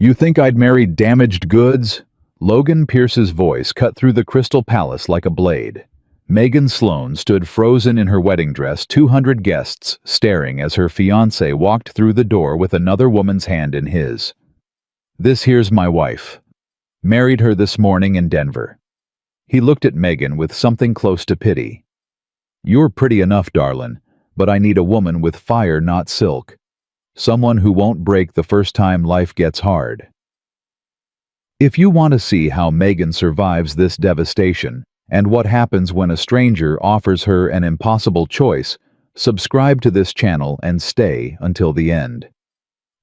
You think I'd marry damaged goods? Logan Pierce's voice cut through the Crystal Palace like a blade. Megan Sloan stood frozen in her wedding dress, 200 guests staring as her fiancé walked through the door with another woman's hand in his. This here's my wife. Married her this morning in Denver. He looked at Megan with something close to pity. You're pretty enough, Darlin, but I need a woman with fire, not silk. Someone who won't break the first time life gets hard. If you want to see how Megan survives this devastation, and what happens when a stranger offers her an impossible choice, subscribe to this channel and stay until the end.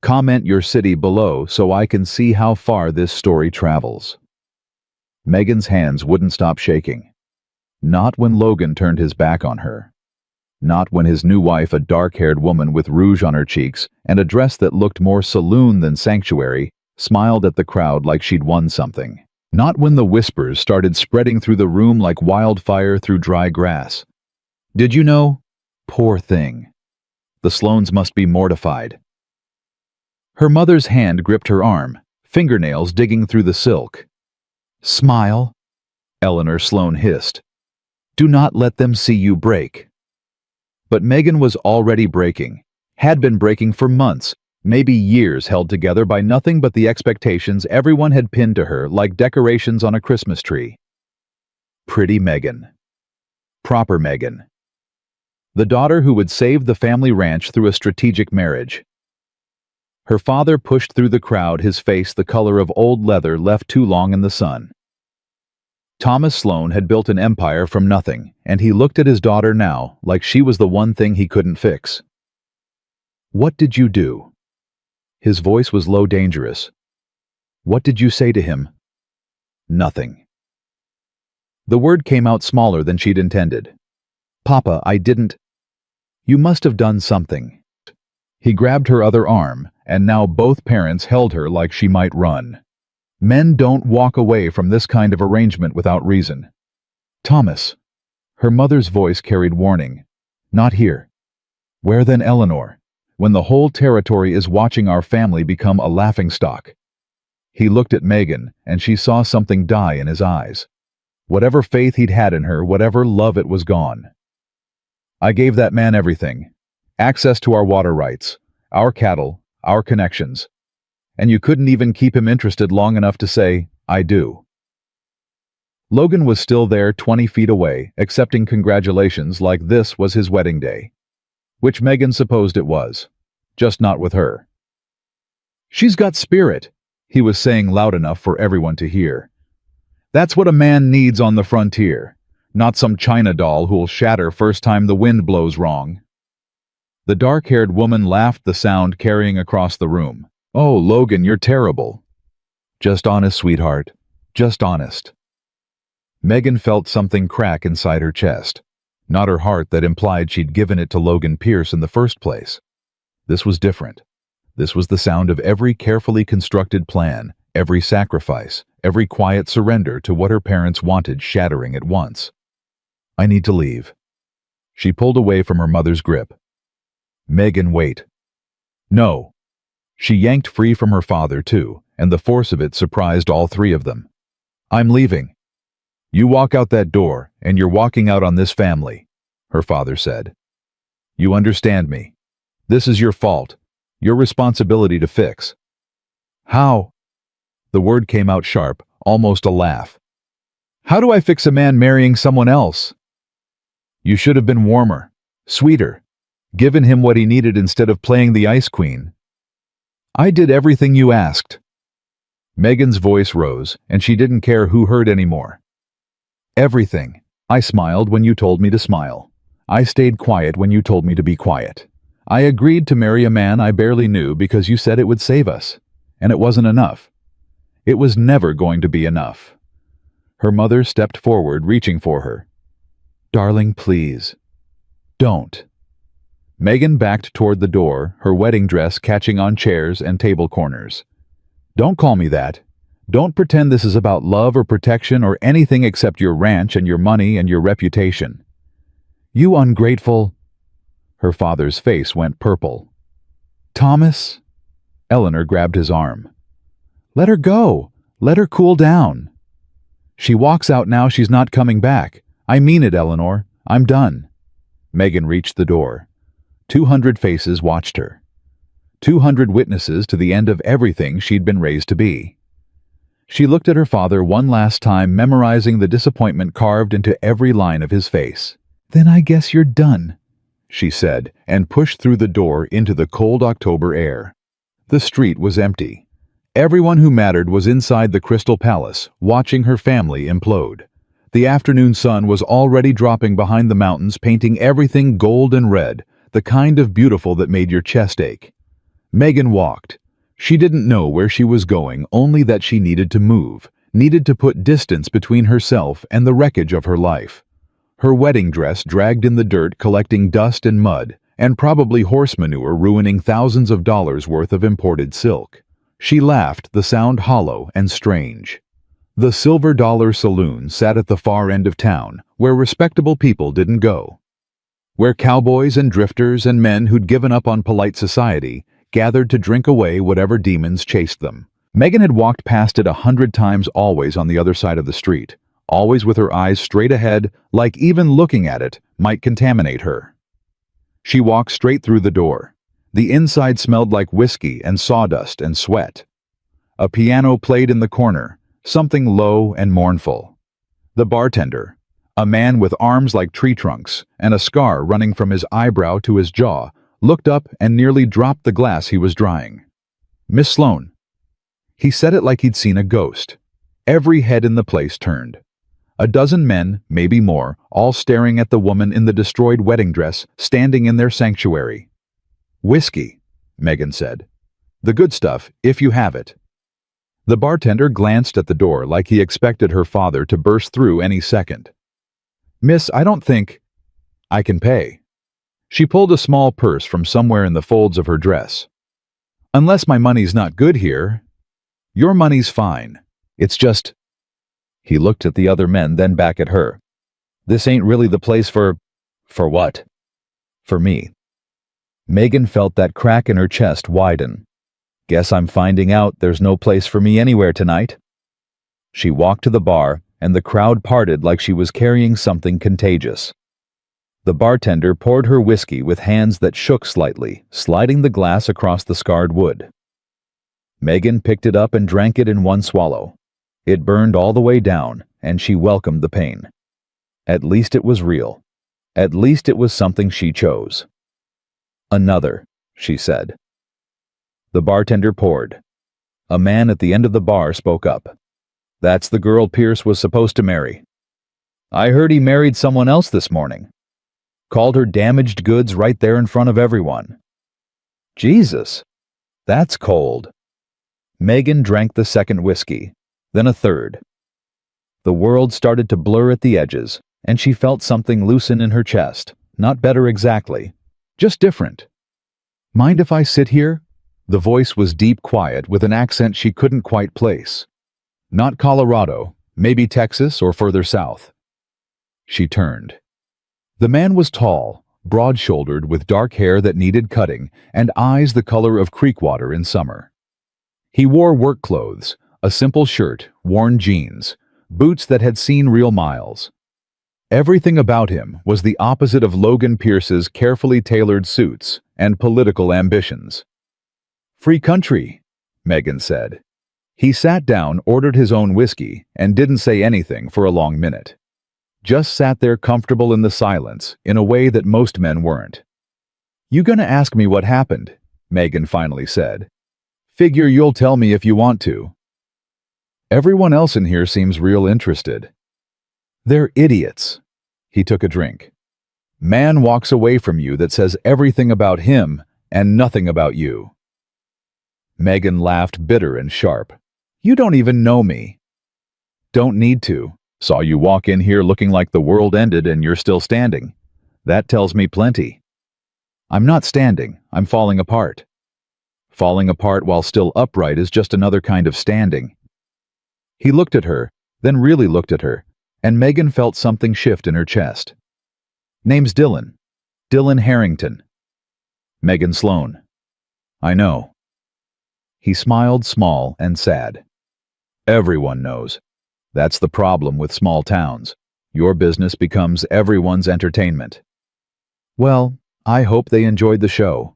Comment your city below so I can see how far this story travels. Megan's hands wouldn't stop shaking. Not when Logan turned his back on her. Not when his new wife, a dark-haired woman with rouge on her cheeks and a dress that looked more saloon than sanctuary, smiled at the crowd like she'd won something. Not when the whispers started spreading through the room like wildfire through dry grass. Did you know? Poor thing. The Sloans must be mortified. Her mother's hand gripped her arm, fingernails digging through the silk. Smile, Eleanor Sloan hissed. Do not let them see you break. But Megan was already breaking, had been breaking for months, maybe years, held together by nothing but the expectations everyone had pinned to her like decorations on a Christmas tree. Pretty Megan. Proper Megan. The daughter who would save the family ranch through a strategic marriage. Her father pushed through the crowd, his face the color of old leather left too long in the sun. Thomas Sloan had built an empire from nothing, and he looked at his daughter now like she was the one thing he couldn't fix. What did you do? His voice was low, dangerous. What did you say to him? Nothing. The word came out smaller than she'd intended. Papa, I didn't. You must have done something. He grabbed her other arm, and now both parents held her like she might run. Men don't walk away from this kind of arrangement without reason. Thomas. Her mother's voice carried warning. Not here. Where then, Eleanor? When the whole territory is watching our family become a laughingstock. He looked at Megan, and she saw something die in his eyes. Whatever faith he'd had in her, whatever love, it was gone. I gave that man everything. Access to our water rights, our cattle, our connections. And you couldn't even keep him interested long enough to say, I do. Logan was still there 20 feet away, accepting congratulations like this was his wedding day. Which Megan supposed it was. Just not with her. She's got spirit, he was saying loud enough for everyone to hear. That's what a man needs on the frontier, not some China doll who'll shatter first time the wind blows wrong. The dark-haired woman laughed, the sound carrying across the room. Oh, Logan, you're terrible. Just honest, sweetheart. Just honest. Megan felt something crack inside her chest. Not her heart that implied she'd given it to Logan Pierce in the first place. This was different. This was the sound of every carefully constructed plan, every sacrifice, every quiet surrender to what her parents wanted shattering at once. I need to leave. She pulled away from her mother's grip. Megan, wait. No. She yanked free from her father, too, and the force of it surprised all three of them. I'm leaving. You walk out that door, and you're walking out on this family, her father said. You understand me. This is your fault, your responsibility to fix. How? The word came out sharp, almost a laugh. How do I fix a man marrying someone else? You should have been warmer, sweeter, given him what he needed instead of playing the ice queen. I did everything you asked. Megan's voice rose, and she didn't care who heard anymore. Everything. I smiled when you told me to smile. I stayed quiet when you told me to be quiet. I agreed to marry a man I barely knew because you said it would save us. And it wasn't enough. It was never going to be enough. Her mother stepped forward, reaching for her. Darling, please. Don't. Megan backed toward the door, her wedding dress catching on chairs and table corners. Don't call me that. Don't pretend this is about love or protection or anything except your ranch and your money and your reputation. You ungrateful... Her father's face went purple. Thomas? Eleanor grabbed his arm. Let her go. Let her cool down. She walks out now, she's not coming back. I mean it, Eleanor. I'm done. Megan reached the door. 200 faces watched her. 200 witnesses to the end of everything she'd been raised to be. She looked at her father one last time, memorizing the disappointment carved into every line of his face. Then I guess you're done, she said, and pushed through the door into the cold October air. The street was empty. Everyone who mattered was inside the Crystal Palace, watching her family implode. The afternoon sun was already dropping behind the mountains, painting everything gold and red, the kind of beautiful that made your chest ache. Megan walked. She didn't know where she was going, only that she needed to move, needed to put distance between herself and the wreckage of her life. Her wedding dress dragged in the dirt, collecting dust and mud, and probably horse manure, ruining thousands of dollars worth of imported silk. She laughed, the sound hollow and strange. The Silver Dollar Saloon sat at the far end of town, where respectable people didn't go. Where cowboys and drifters and men who'd given up on polite society gathered to drink away whatever demons chased them. Megan had walked past it 100 times, always on the other side of the street, always with her eyes straight ahead, like even looking at it might contaminate her. She walked straight through the door. The inside smelled like whiskey and sawdust and sweat. A piano played in the corner, something low and mournful. The bartender, a man with arms like tree trunks and a scar running from his eyebrow to his jaw, looked up and nearly dropped the glass he was drying. Miss Sloane. He said it like he'd seen a ghost. Every head in the place turned. A dozen men, maybe more, all staring at the woman in the destroyed wedding dress, standing in their sanctuary. Whiskey, Megan said. The good stuff, if you have it. The bartender glanced at the door like he expected her father to burst through any second. Miss, I don't think I can pay. She pulled a small purse from somewhere in the folds of her dress. Unless my money's not good here. Your money's fine. It's just... He looked at the other men, then back at her. This ain't really the place for... For what? For me. Megan felt that crack in her chest widen. Guess I'm finding out there's no place for me anywhere tonight. She walked to the bar, and the crowd parted like she was carrying something contagious. The bartender poured her whiskey with hands that shook slightly, sliding the glass across the scarred wood. Megan picked it up and drank it in one swallow. It burned all the way down, and she welcomed the pain. At least it was real. At least it was something she chose. Another, she said. The bartender poured. A man at the end of the bar spoke up. That's the girl Pierce was supposed to marry. I heard he married someone else this morning. Called her damaged goods right there in front of everyone. Jesus, that's cold. Megan drank the second whiskey, then a third. The world started to blur at the edges, and she felt something loosen in her chest. Not better exactly, just different. Mind if I sit here? The voice was deep quiet with an accent she couldn't quite place. Not Colorado, maybe Texas or further south. She turned. The man was tall, broad-shouldered, with dark hair that needed cutting and eyes the color of creek water in summer. He wore work clothes, a simple shirt, worn jeans, boots that had seen real miles. Everything about him was the opposite of Logan Pierce's carefully tailored suits and political ambitions. Free country, Megan said. He sat down, ordered his own whiskey, and didn't say anything for a long minute. Just sat there comfortable in the silence, in a way that most men weren't. You gonna ask me what happened? Megan finally said. Figure you'll tell me if you want to. Everyone else in here seems real interested. They're idiots. He took a drink. Man walks away from you that says everything about him and nothing about you. Megan laughed, bitter and sharp. You don't even know me. Don't need to. Saw you walk in here looking like the world ended and you're still standing. That tells me plenty. I'm not standing, I'm falling apart. Falling apart while still upright is just another kind of standing. He looked at her, then really looked at her, and Megan felt something shift in her chest. Name's Dylan. Dylan Harrington. Megan Sloane. I know. He smiled, small and sad. Everyone knows. That's the problem with small towns. Your business becomes everyone's entertainment. Well, I hope they enjoyed the show.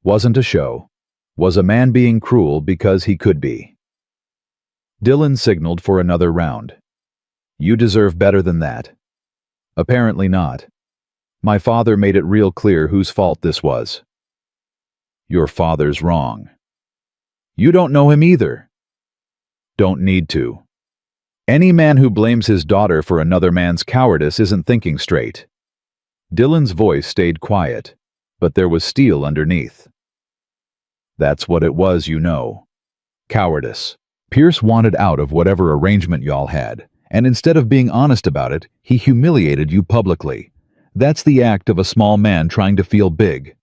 Wasn't a show. Was a man being cruel because he could be. Dylan signaled for another round. You deserve better than that. Apparently not. My father made it real clear whose fault this was. Your father's wrong. You don't know him either. Don't need to. Any man who blames his daughter for another man's cowardice isn't thinking straight. Dylan's voice stayed quiet, but there was steel underneath. That's what it was, you know. Cowardice. Pierce wanted out of whatever arrangement y'all had, and instead of being honest about it, he humiliated you publicly. That's the act of a small man trying to feel big.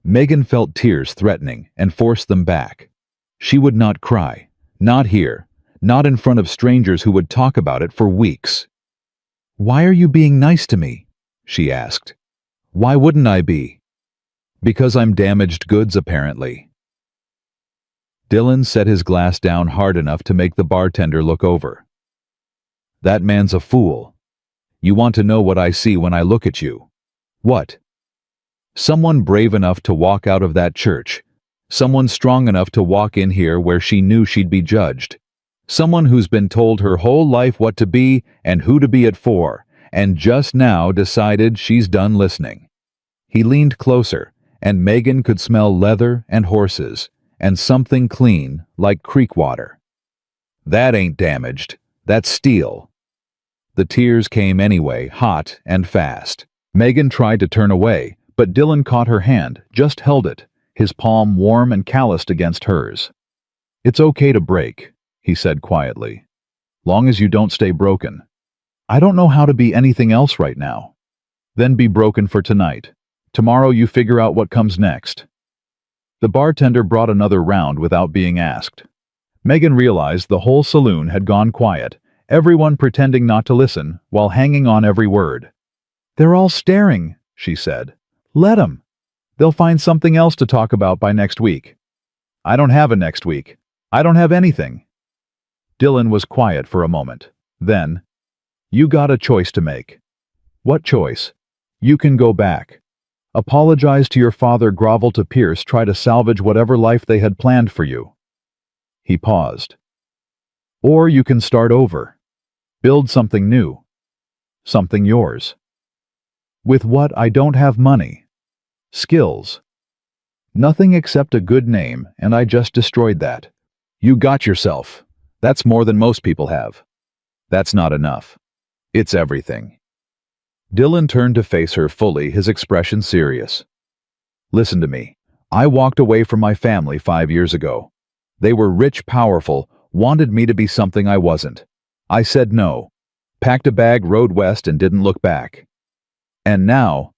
Megan felt tears threatening and forced them back. She would not cry. Not here. Not in front of strangers who would talk about it for weeks. Why are you being nice to me? She asked. Why wouldn't I be? Because I'm damaged goods, apparently. Dylan set his glass down hard enough to make the bartender look over. That man's a fool. You want to know what I see when I look at you? What? Someone brave enough to walk out of that church. Someone strong enough to walk in here where she knew she'd be judged. Someone who's been told her whole life what to be and who to be it for, and just now decided she's done listening. He leaned closer, and Megan could smell leather and horses, and something clean like creek water. That ain't damaged. That's steel. The tears came anyway, hot and fast. Megan tried to turn away, but Dylan caught her hand, just held it, his palm warm and calloused against hers. It's okay to break, he said quietly. Long as you don't stay broken. I don't know how to be anything else right now. Then be broken for tonight. Tomorrow you figure out what comes next. The bartender brought another round without being asked. Megan realized the whole saloon had gone quiet, everyone pretending not to listen while hanging on every word. They're all staring, she said. Let 'em. They'll find something else to talk about by next week. I don't have a next week. I don't have anything. Dylan was quiet for a moment. Then, you got a choice to make. What choice? You can go back. Apologize to your father, grovel to Pierce, try to salvage whatever life they had planned for you. He paused. Or you can start over. Build something new. Something yours. With what? I don't have money. Skills. Nothing except a good name, and I just destroyed that. You got yourself. That's more than most people have. That's not enough. It's everything. Dylan turned to face her fully, his expression serious. Listen to me. I walked away from my family 5 years ago. They were rich, powerful, wanted me to be something I wasn't. I said no. Packed a bag, rode west, and didn't look back. And now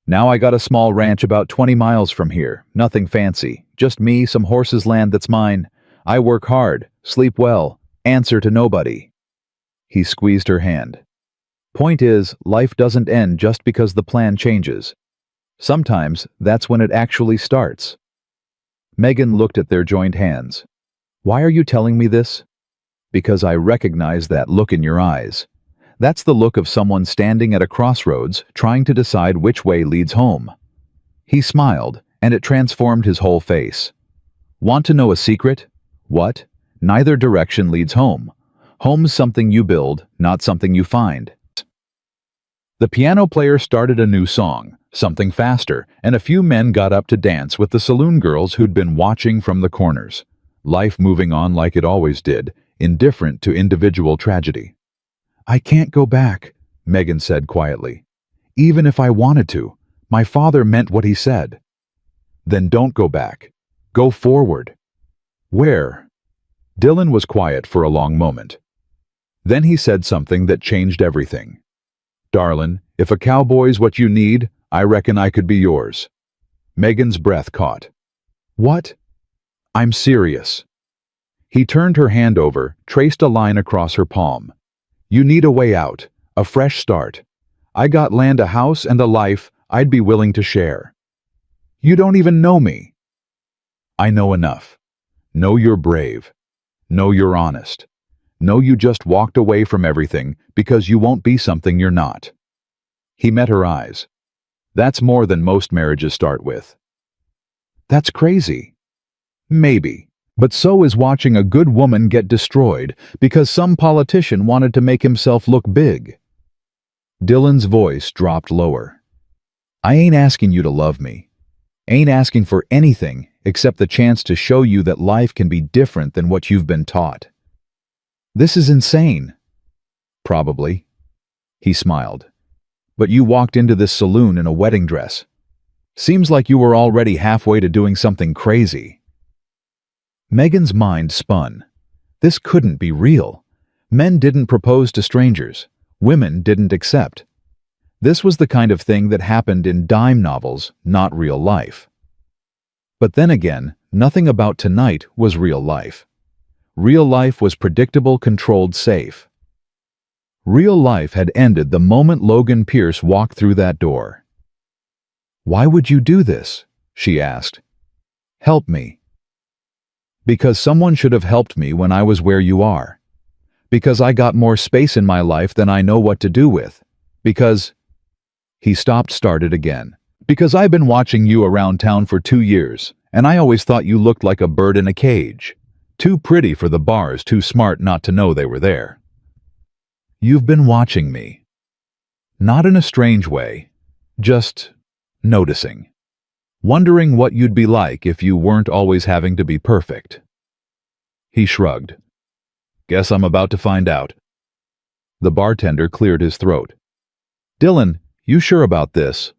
I got a small ranch about 20 miles from here. Nothing fancy. Just me, some horses, land that's mine. I work hard, sleep well, answer to nobody. He squeezed her hand. Point is, life doesn't end just because the plan changes. Sometimes that's when it actually starts. Megan looked at their joined hands. Why are you telling me this? Because I recognize that look in your eyes. That's the look of someone standing at a crossroads, trying to decide which way leads home. He smiled, and it transformed his whole face. Want to know a secret? What? Neither direction leads home. Home's something you build, not something you find. The piano player started a new song, something faster, and a few men got up to dance with the saloon girls who'd been watching from the corners. Life moving on like it always did, indifferent to individual tragedy. I can't go back, Megan said quietly. Even if I wanted to, my father meant what he said. Then don't go back. Go forward. Where? Dylan was quiet for a long moment. Then he said something that changed everything. Darlin, if a cowboy's what you need, I reckon I could be yours. Megan's breath caught. What? I'm serious. He turned her hand over, traced a line across her palm. You need a way out, a fresh start. I got land, a house, and a life I'd be willing to share. You don't even know me. I know enough. Know you're brave. Know you're honest. Know you just walked away from everything because you won't be something you're not. He met her eyes. That's more than most marriages start with. That's crazy. Maybe. But so is watching a good woman get destroyed because some politician wanted to make himself look big. Dylan's voice dropped lower. I ain't asking you to love me. Ain't asking for anything except the chance to show you that life can be different than what you've been taught. This is insane. Probably. He smiled. But you walked into this saloon in a wedding dress. Seems like you were already halfway to doing something crazy. Megan's mind spun. This couldn't be real. Men didn't propose to strangers. Women didn't accept. This was the kind of thing that happened in dime novels, not real life. But then again, nothing about tonight was real life. Real life was predictable, controlled, safe. Real life had ended the moment Logan Pierce walked through that door. Why would you do this? She asked. Help me. Because someone should have helped me when I was where you are. Because I got more space in my life than I know what to do with. Because... He stopped, started again. Because I've been watching you around town for 2 years, and I always thought you looked like a bird in a cage. Too pretty for the bars, too smart not to know they were there. You've been watching me. Not in a strange way, just noticing. Wondering what you'd be like if you weren't always having to be perfect. He shrugged. Guess I'm about to find out. The bartender cleared his throat. Dylan, you sure about this?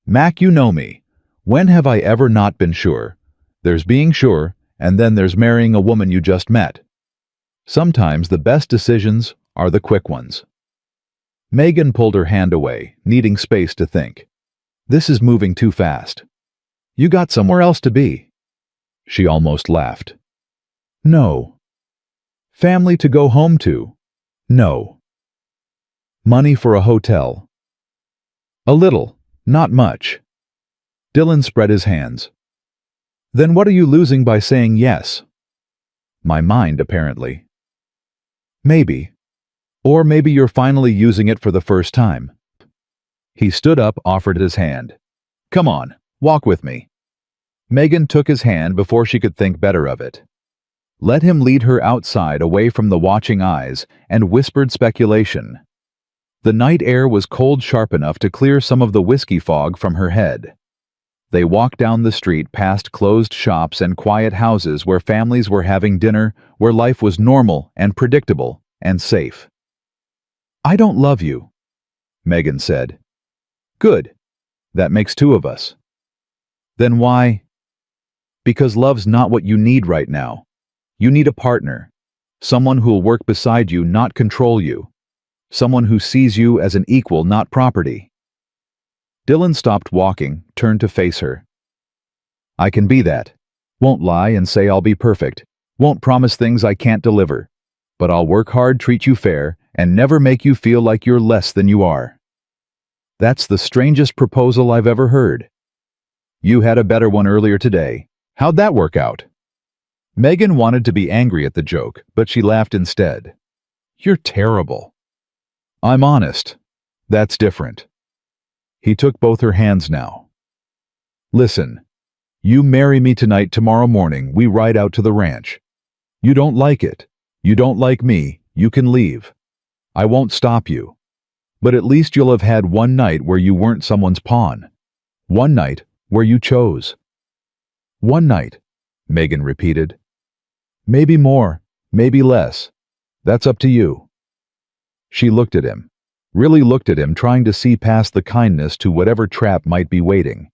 Mac, you know me. When have I ever not been sure? There's being sure, and then there's marrying a woman you just met. Sometimes the best decisions are the quick ones. Megan pulled her hand away, needing space to think. This is moving too fast. You got somewhere else to be. She almost laughed. No. Family to go home to? No. Money for a hotel? A little, not much. Dylan spread his hands. Then what are you losing by saying yes? My mind, apparently. Maybe. Or maybe you're finally using it for the first time. He stood up, offered his hand. Come on, walk with me. Megan took his hand before she could think better of it. Let him lead her outside away from the watching eyes and whispered speculation. The night air was cold, sharp enough to clear some of the whiskey fog from her head. They walked down the street past closed shops and quiet houses where families were having dinner, where life was normal and predictable and safe. I don't love you, Megan said. Good. That makes 2 of us. Then why? Because love's not what you need right now. You need a partner. Someone who'll work beside you, not control you. Someone who sees you as an equal, not property. Dylan stopped walking, turned to face her. I can be that. Won't lie and say I'll be perfect. Won't promise things I can't deliver. But I'll work hard, treat you fair, and never make you feel like you're less than you are. That's the strangest proposal I've ever heard. You had a better one earlier today. How'd that work out? Megan wanted to be angry at the joke, but she laughed instead. You're terrible. I'm honest. That's different. He took both her hands now. Listen, you marry me tonight, tomorrow morning we ride out to the ranch. You don't like it. You don't like me. You can leave. I won't stop you. But at least you'll have had one night where you weren't someone's pawn. One night where you chose. One night, Megan repeated. Maybe more, maybe less. That's up to you. She looked at him. Really looked at him, trying to see past the kindness to whatever trap might be waiting.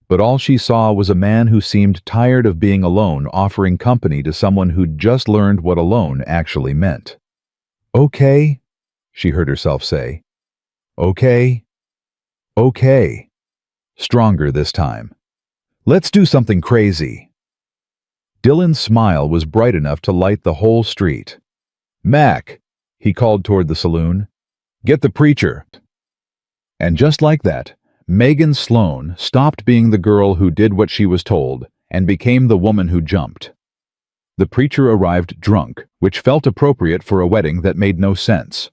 But all she saw was a man who seemed tired of being alone, offering company to someone who'd just learned what alone actually meant. Okay, she heard herself say. Okay. Okay. Stronger this time. Let's do something crazy. Dylan's smile was bright enough to light the whole street. Mac, he called toward the saloon. Get the preacher. And just like that, Megan Sloan stopped being the girl who did what she was told and became the woman who jumped. The preacher arrived drunk, which felt appropriate for a wedding that made no sense.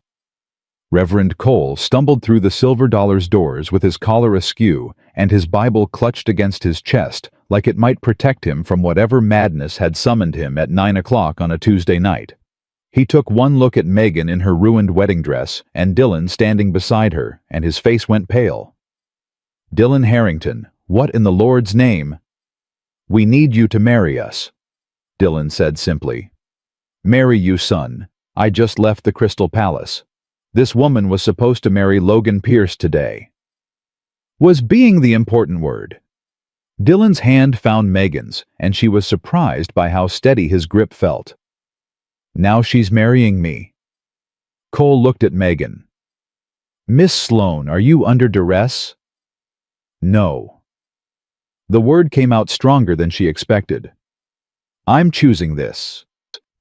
Reverend Cole stumbled through the Silver Dollar's doors with his collar askew and his Bible clutched against his chest like it might protect him from whatever madness had summoned him at 9 o'clock on a Tuesday night. He took one look at Megan in her ruined wedding dress and Dylan standing beside her, and his face went pale. "Dylan Harrington, what in the Lord's name?" "We need you to marry us," Dylan said simply. "Marry you, son. I just left the Crystal Palace. This woman was supposed to marry Logan Pierce today." Was being the important word. Dylan's hand found Megan's, and she was surprised by how steady his grip felt. "Now she's marrying me." Cole looked at Megan. "Miss Sloane, are you under duress?" "No." The word came out stronger than she expected. "I'm choosing this."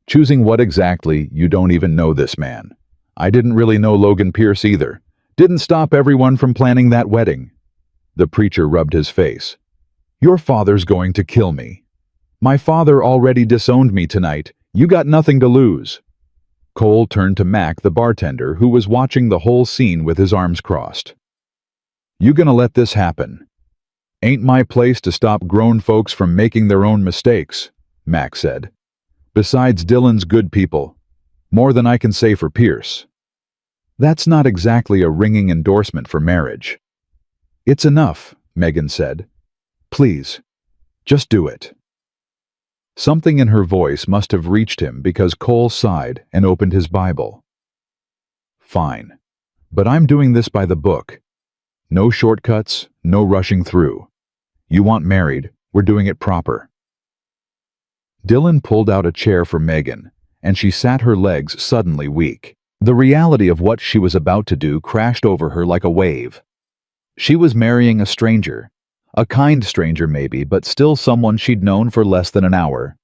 "Choosing what exactly? You don't even know this man." "I didn't really know Logan Pierce either. Didn't stop everyone from planning that wedding." The preacher rubbed his face. "Your father's going to kill me." "My father already disowned me tonight. You got nothing to lose." Cole turned to Mac, the bartender, who was watching the whole scene with his arms crossed. "You gonna let this happen?" "Ain't my place to stop grown folks from making their own mistakes," Mac said. "Besides, Dylan's good people. More than I can say for Pierce." "That's not exactly a ringing endorsement for marriage." "It's enough," Megan said. "Please, just do it." Something in her voice must have reached him because Cole sighed and opened his Bible. "Fine. But I'm doing this by the book. No shortcuts, no rushing through. You want married, we're doing it proper." Dylan pulled out a chair for Megan, and she sat, her legs suddenly weak. The reality of what she was about to do crashed over her like a wave. She was marrying a stranger. A kind stranger maybe, but still someone she'd known for less than an hour.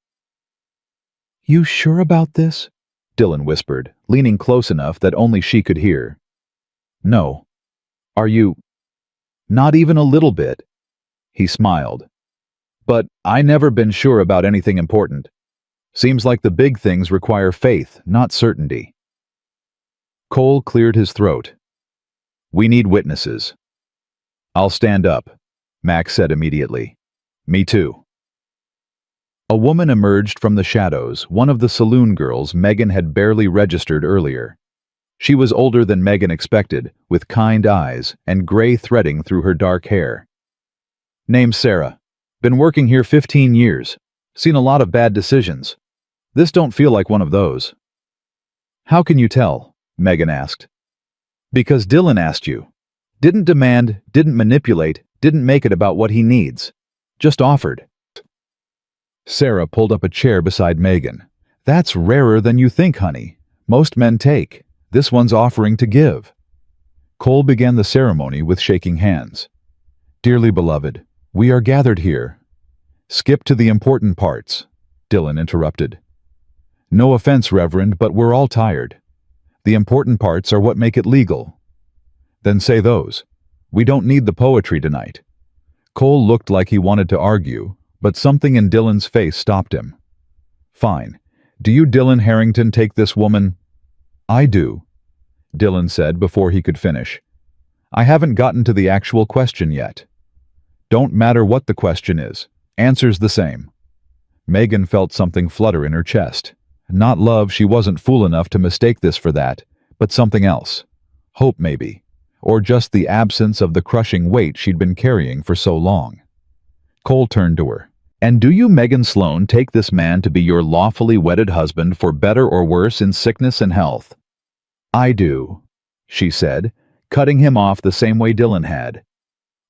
"You sure about this?" Dylan whispered, leaning close enough that only she could hear. "No." "Are you?" "Not even a little bit." He smiled. "But I never been sure about anything important. Seems like the big things require faith, not certainty." Cole cleared his throat. "We need witnesses." "I'll stand up," Max said immediately. "Me too." A woman emerged from the shadows, one of the saloon girls Megan had barely registered earlier. She was older than Megan expected, with kind eyes and gray threading through her dark hair. "Name's Sarah. Been working here 15 years. Seen a lot of bad decisions. This don't feel like one of those." "How can you tell?" Megan asked. "Because Dylan asked you. Didn't demand, didn't manipulate, didn't make it about what he needs. Just offered." Sarah pulled up a chair beside Megan. "That's rarer than you think, honey. Most men take. This one's offering to give." Cole began the ceremony with shaking hands. "Dearly beloved, we are gathered here." "Skip to the important parts," Dylan interrupted. "No offense, Reverend, but we're all tired. The important parts are what make it legal." "Then say those. We don't need the poetry tonight." Cole looked like he wanted to argue, but something in Dylan's face stopped him. "Fine. Do you, Dylan Harrington, take this woman?" "I do," Dylan said before he could finish. "I haven't gotten to the actual question yet." "Don't matter what the question is. Answer's the same." Megan felt something flutter in her chest. Not love, she wasn't fool enough to mistake this for that, but something else. Hope, maybe. Or just the absence of the crushing weight she'd been carrying for so long. Cole turned to her. "And do you, Megan Sloane, take this man to be your lawfully wedded husband for better or worse in sickness and health?" "I do," she said, cutting him off the same way Dylan had.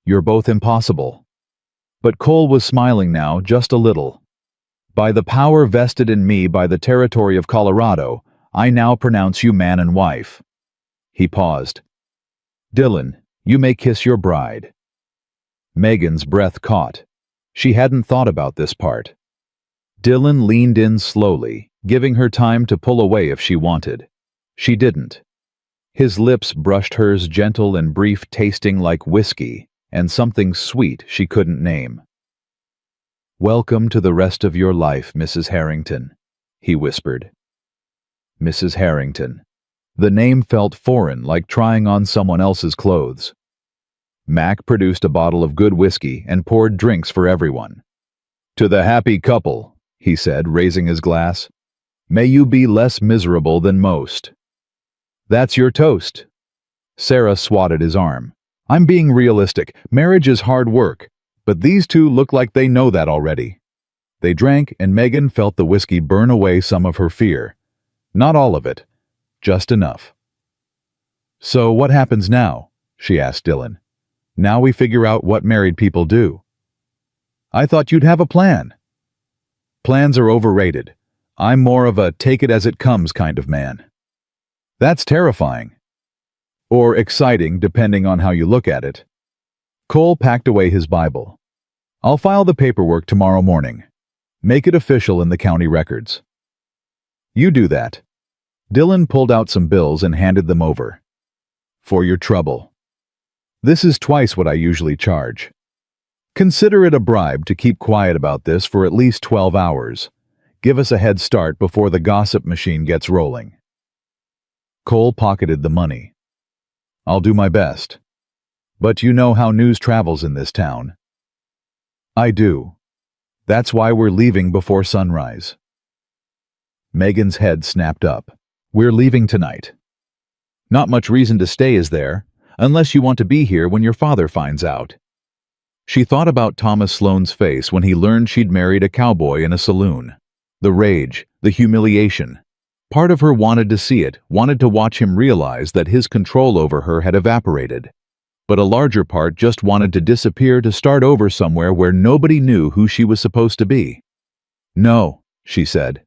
"You're both impossible." But Cole was smiling now, just a little. "By the power vested in me by the territory of Colorado, I now pronounce you man and wife." He paused. "Dylan, you may kiss your bride." Megan's breath caught. She hadn't thought about this part. Dylan leaned in slowly, giving her time to pull away if she wanted. She didn't. His lips brushed hers, gentle and brief, tasting like whiskey, and something sweet she couldn't name. "Welcome to the rest of your life, Mrs. Harrington," he whispered. Mrs. Harrington. The name felt foreign, like trying on someone else's clothes. Mac produced a bottle of good whiskey and poured drinks for everyone. To the happy couple, he said, raising his glass. May you be less miserable than most. That's your toast. Sarah swatted his arm. I'm being realistic. Marriage is hard work, but these two look like they know that already. They drank, and Megan felt the whiskey burn away some of her fear. Not all of it, just enough. So what happens now? She asked Dylan. Now we figure out what married people do. I thought you'd have a plan. Plans are overrated. I'm more of a take-it-as-it-comes kind of man. That's terrifying. Or exciting, depending on how you look at it. Cole packed away his Bible. I'll file the paperwork tomorrow morning. Make it official in the county records. You do that. Dylan pulled out some bills and handed them over. For your trouble. This is twice what I usually charge. Consider it a bribe to keep quiet about this for at least 12 hours. Give us a head start before the gossip machine gets rolling. Cole pocketed the money. I'll do my best. But you know how news travels in this town. I do. That's why we're leaving before sunrise. Megan's head snapped up. We're leaving tonight. Not much reason to stay, is there? Unless you want to be here when your father finds out. She thought about Thomas Sloane's face when he learned she'd married a cowboy in a saloon. The rage, the humiliation. Part of her wanted to see it, wanted to watch him realize that his control over her had evaporated. But a larger part just wanted to disappear to start over somewhere where nobody knew who she was supposed to be. No, she said.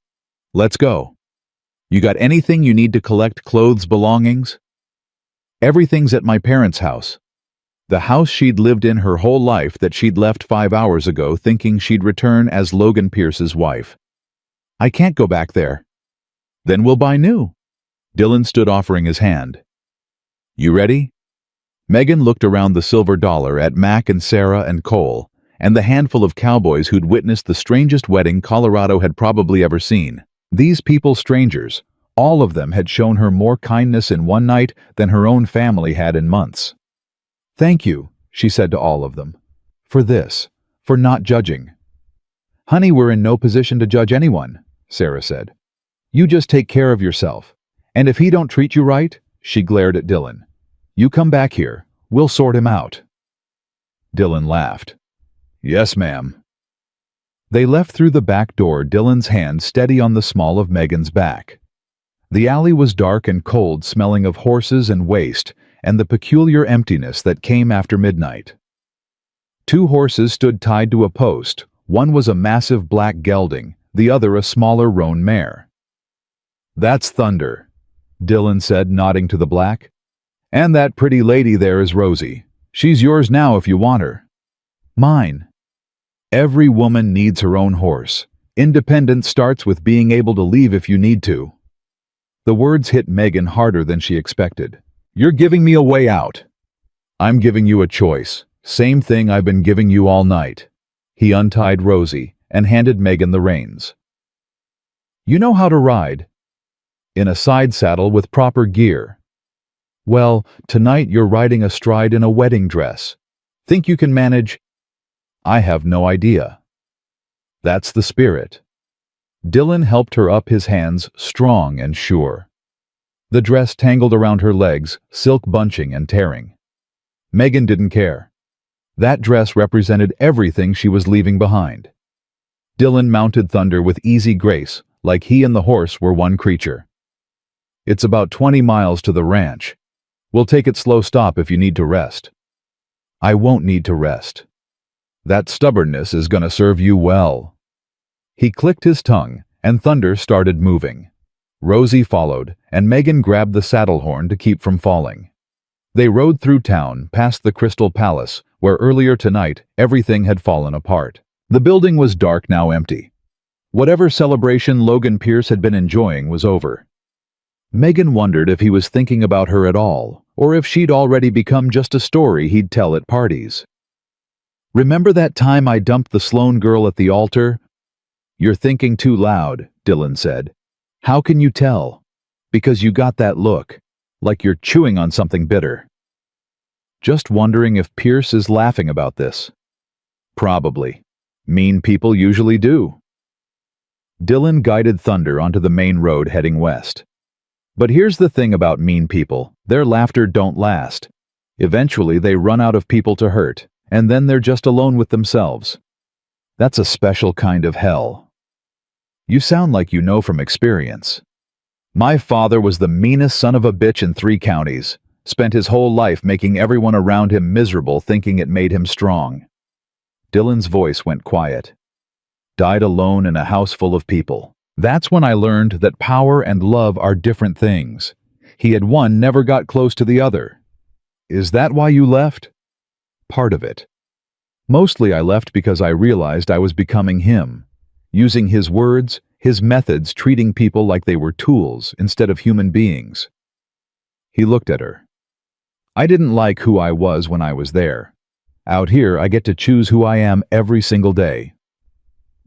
Let's go. You got anything you need to collect clothes, belongings? Everything's at my parents' house. The house she'd lived in her whole life that she'd left 5 hours ago thinking she'd return as Logan Pierce's wife. I can't go back there. Then we'll buy new. Dylan stood offering his hand. You ready? Megan looked around the silver dollar at Mac and Sarah and Cole, and the handful of cowboys who'd witnessed the strangest wedding Colorado had probably ever seen. These people strangers, all of them had shown her more kindness in one night than her own family had in months. Thank you, she said to all of them, for this, for not judging. Honey, we're in no position to judge anyone, Sarah said. You just take care of yourself. And if he don't treat you right, she glared at Dylan. You come back here. We'll sort him out. Dylan laughed. Yes, ma'am. They left through the back door, Dylan's hand steady on the small of Megan's back. The alley was dark and cold, smelling of horses and waste, and the peculiar emptiness that came after midnight. 2 horses stood tied to a post. One was a massive black gelding, the other a smaller roan mare. That's Thunder, Dylan said, nodding to the black. And that pretty lady there is Rosie. She's yours now if you want her. Mine. Every woman needs her own horse. Independence starts with being able to leave if you need to. The words hit Megan harder than she expected. You're giving me a way out. I'm giving you a choice. Same thing I've been giving you all night. He untied Rosie and handed Megan the reins. You know how to ride? In a side saddle with proper gear. Well, tonight you're riding astride in a wedding dress. Think you can manage? I have no idea. That's the spirit. Dylan helped her up, his hands strong and sure. The dress tangled around her legs, silk bunching and tearing. Megan didn't care. That dress represented everything she was leaving behind. Dylan mounted Thunder with easy grace, like he and the horse were one creature. It's about 20 miles to the ranch. We'll take it slow stop if you need to rest. I won't need to rest. That stubbornness is gonna serve you well. He clicked his tongue, and Thunder started moving. Rosie followed, and Megan grabbed the saddle horn to keep from falling. They rode through town, past the Crystal Palace, where earlier tonight everything had fallen apart. The building was dark, now empty. Whatever celebration Logan Pierce had been enjoying was over. Megan wondered if he was thinking about her at all, or if she'd already become just a story he'd tell at parties. Remember that time I dumped the Sloane girl at the altar? You're thinking too loud, Dylan said. "How can you tell?" "Because you got that look, like you're chewing on something bitter." Just wondering if Pierce is laughing about this. Probably. Mean people usually do. Dylan guided Thunder onto the main road heading west. But here's the thing about mean people: their laughter don't last. Eventually they run out of people to hurt, and then they're just alone with themselves. That's a special kind of hell. You sound like you know from experience. My father was the meanest son of a bitch in 3 counties, spent his whole life making everyone around him miserable, thinking it made him strong. Dylan's voice went quiet. Died alone in a house full of people. That's when I learned that power and love are different things. He had one, never got close to the other. Is that why you left? Part of it. Mostly I left because I realized I was becoming him, using his words, his methods, treating people like they were tools instead of human beings. He looked at her. I didn't like who I was when I was there. Out here, I get to choose who I am every single day.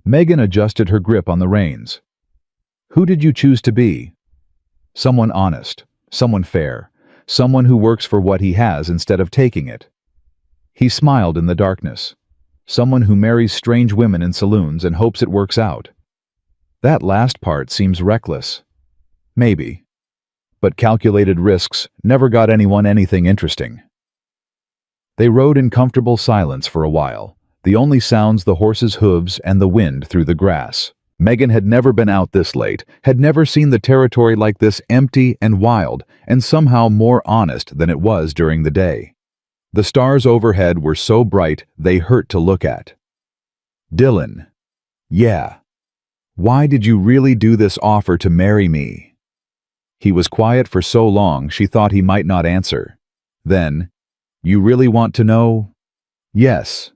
Megan adjusted her grip on the reins. Who did you choose to be? Someone honest, someone fair, someone who works for what he has instead of taking it. He smiled in the darkness. Someone who marries strange women in saloons and hopes it works out. That last part seems reckless. Maybe. But calculated risks never got anyone anything interesting. They rode in comfortable silence for a while, the only sounds the horses' hooves and the wind through the grass. Megan had never been out this late, had never seen the territory like this, empty and wild, and somehow more honest than it was during the day. The stars overhead were so bright they hurt to look at. Dylan. Yeah. Why did you really do this offer to marry me? He was quiet for so long she thought he might not answer. Then, you really want to know? Yes.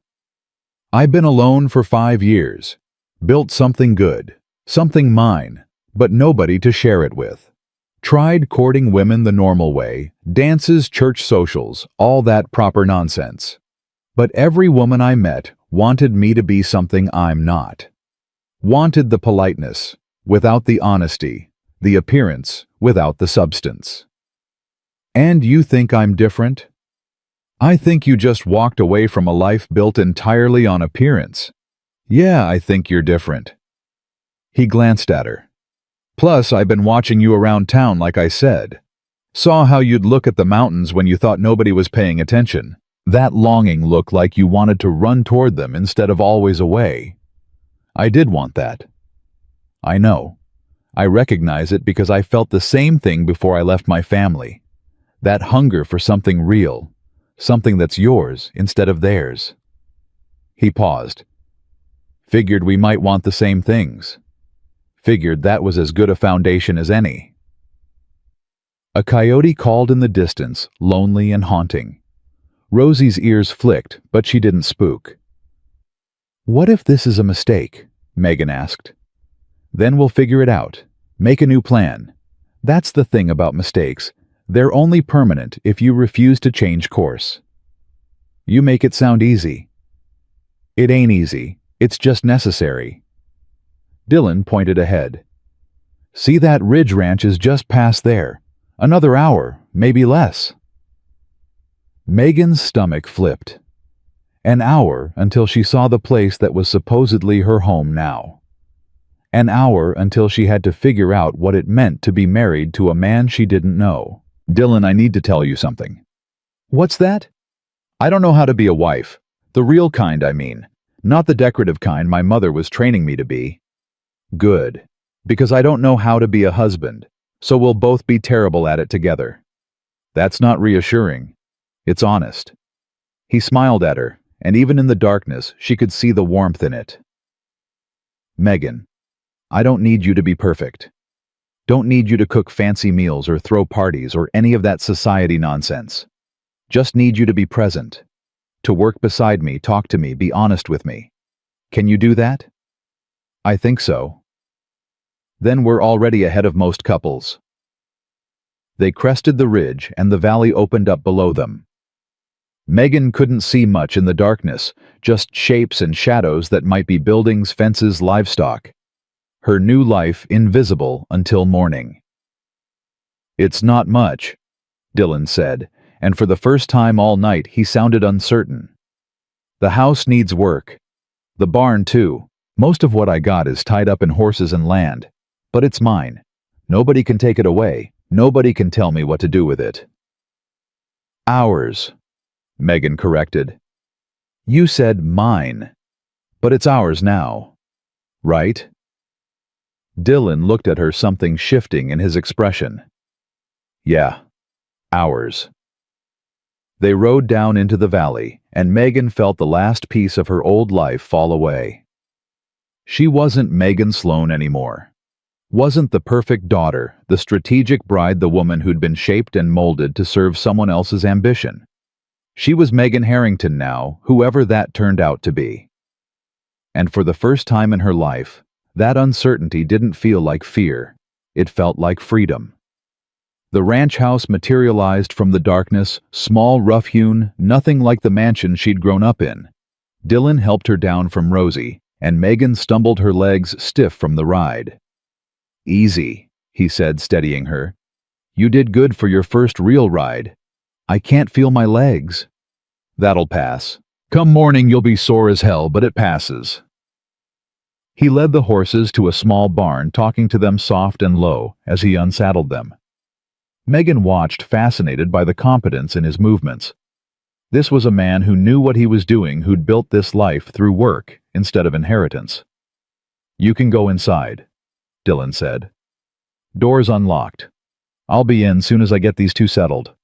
I've been alone for 5 years. Built something good, something mine, but nobody to share it with. Tried courting women the normal way, dances, church socials, all that proper nonsense. But every woman I met wanted me to be something I'm not. Wanted the politeness, without the honesty, the appearance, without the substance. And you think I'm different? I think you just walked away from a life built entirely on appearance. Yeah, I think you're different. He glanced at her. Plus, I've been watching you around town like I said. Saw how you'd look at the mountains when you thought nobody was paying attention. That longing look like you wanted to run toward them instead of always away. I did want that. I know. I recognize it because I felt the same thing before I left my family. That hunger for something real, something that's yours instead of theirs. He paused. Figured we might want the same things. Figured that was as good a foundation as any. A coyote called in the distance, lonely and haunting. Rosie's ears flicked, but she didn't spook. What if this is a mistake? Megan asked. Then we'll figure it out. Make a new plan. That's the thing about mistakes. They're only permanent if you refuse to change course. You make it sound easy. It ain't easy. It's just necessary. Dylan pointed ahead. See, that ridge ranch is just past there. Another hour, maybe less. Megan's stomach flipped. An hour until she saw the place that was supposedly her home now. An hour until she had to figure out what it meant to be married to a man she didn't know. Dylan, I need to tell you something. What's that? I don't know how to be a wife. The real kind, I mean. Not the decorative kind my mother was training me to be. Good. Because I don't know how to be a husband, so we'll both be terrible at it together. That's not reassuring. It's honest. He smiled at her, and even in the darkness, she could see the warmth in it. Megan, I don't need you to be perfect. Don't need you to cook fancy meals or throw parties or any of that society nonsense. Just need you to be present. To work beside me, talk to me, be honest with me. Can you do that? I think so. Then we're already ahead of most couples. They crested the ridge and the valley opened up below them. Megan couldn't see much in the darkness, just shapes and shadows that might be buildings, fences, livestock. her new life invisible until morning. "It's not much," Dylan said, and for the first time all night he sounded uncertain. "The house needs work. The barn too. Most of what I got is tied up in horses and land. But it's mine. Nobody can take it away. Nobody can tell me what to do with it." "Ours," Megan corrected. "You said mine. But it's ours now. Right?" Dylan looked at her, something shifting in his expression. "Yeah, ours." They rode down into the valley, and Megan felt the last piece of her old life fall away. She wasn't Megan Sloan anymore. Wasn't the perfect daughter, the strategic bride, the woman who'd been shaped and molded to serve someone else's ambition. She was Megan Harrington now, whoever that turned out to be. And for the first time in her life, that uncertainty didn't feel like fear. It felt like freedom. The ranch house materialized from the darkness, small, rough-hewn, nothing like the mansion she'd grown up in. Dylan helped her down from Rosie, and Megan stumbled, her legs stiff from the ride. "Easy," he said, steadying her. "You did good for your first real ride. I can't feel my legs." "That'll pass. Come morning you'll be sore as hell, but it passes." He led the horses to a small barn, talking to them soft and low as he unsaddled them. Megan watched, fascinated by the competence in his movements. This was a man who knew what he was doing, who'd built this life through work instead of inheritance. "You can go inside," Dylan said. "Door's unlocked. I'll be in soon as I get these two settled."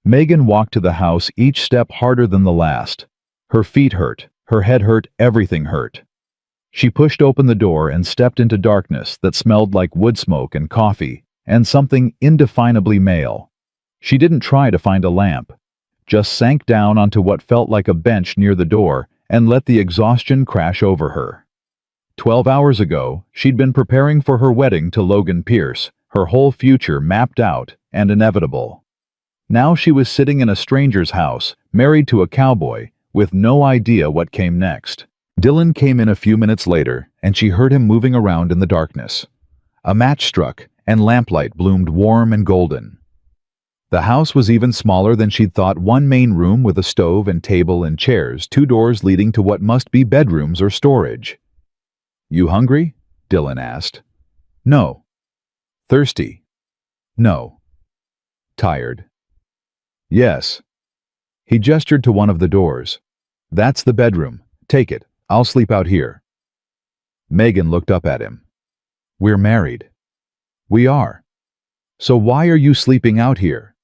Megan walked to the house, each step harder than the last. Her feet hurt, her head hurt, everything hurt. She pushed open the door and stepped into darkness that smelled like wood smoke and coffee, and something indefinably male. She didn't try to find a lamp, just sank down onto what felt like a bench near the door and let the exhaustion crash over her. 12 hours ago, she'd been preparing for her wedding to Logan Pierce, her whole future mapped out and inevitable. Now she was sitting in a stranger's house, married to a cowboy, with no idea what came next. Dylan came in a few minutes later, and she heard him moving around in the darkness. A match struck, and lamplight bloomed warm and golden. The house was even smaller than she'd thought, one main room with a stove and table and chairs, two doors leading to what must be bedrooms or storage. "You hungry?" Dylan asked. "No." "Thirsty?" "No." "Tired?" "Yes." He gestured to one of the doors. "That's the bedroom. Take it. I'll sleep out here." Megan looked up at him. "We're married." "We are. So why are you sleeping out here?"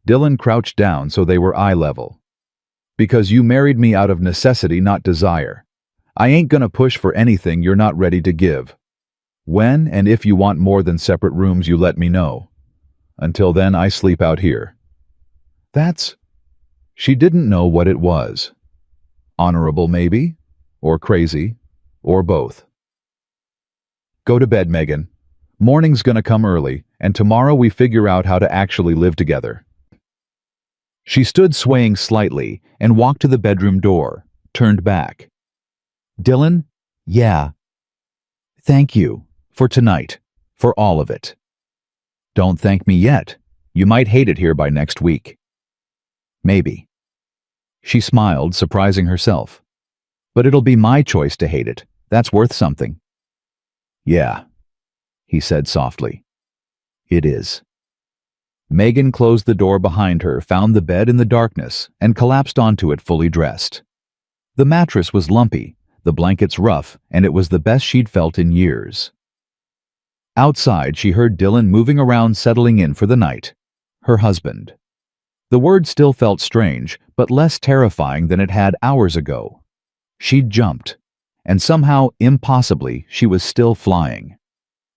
Dylan crouched down so they were eye level. "Because you married me out of necessity, not desire. I ain't gonna push for anything you're not ready to give. When and if you want more than separate rooms, you let me know. Until then, I sleep out here." That's... She didn't know what it was. Honorable, maybe? Or crazy? Or both. "Go to bed, Megan. Morning's gonna come early, and tomorrow we figure out how to actually live together." She stood swaying slightly and walked to the bedroom door, turned back. "Dylan? Yeah. Thank you. For tonight. For all of it." "Don't thank me yet. You might hate it here by next week." "Maybe." She smiled, surprising herself. "But it'll be my choice to hate it. That's worth something." "Yeah," he said softly. "It is." Megan closed the door behind her, found the bed in the darkness, and collapsed onto it fully dressed. The mattress was lumpy, the blankets rough, and it was the best she'd felt in years. Outside, she heard Dylan moving around, settling in for the night. Her husband. The word still felt strange, but less terrifying than it had hours ago. She'd jumped, and somehow, impossibly, she was still flying.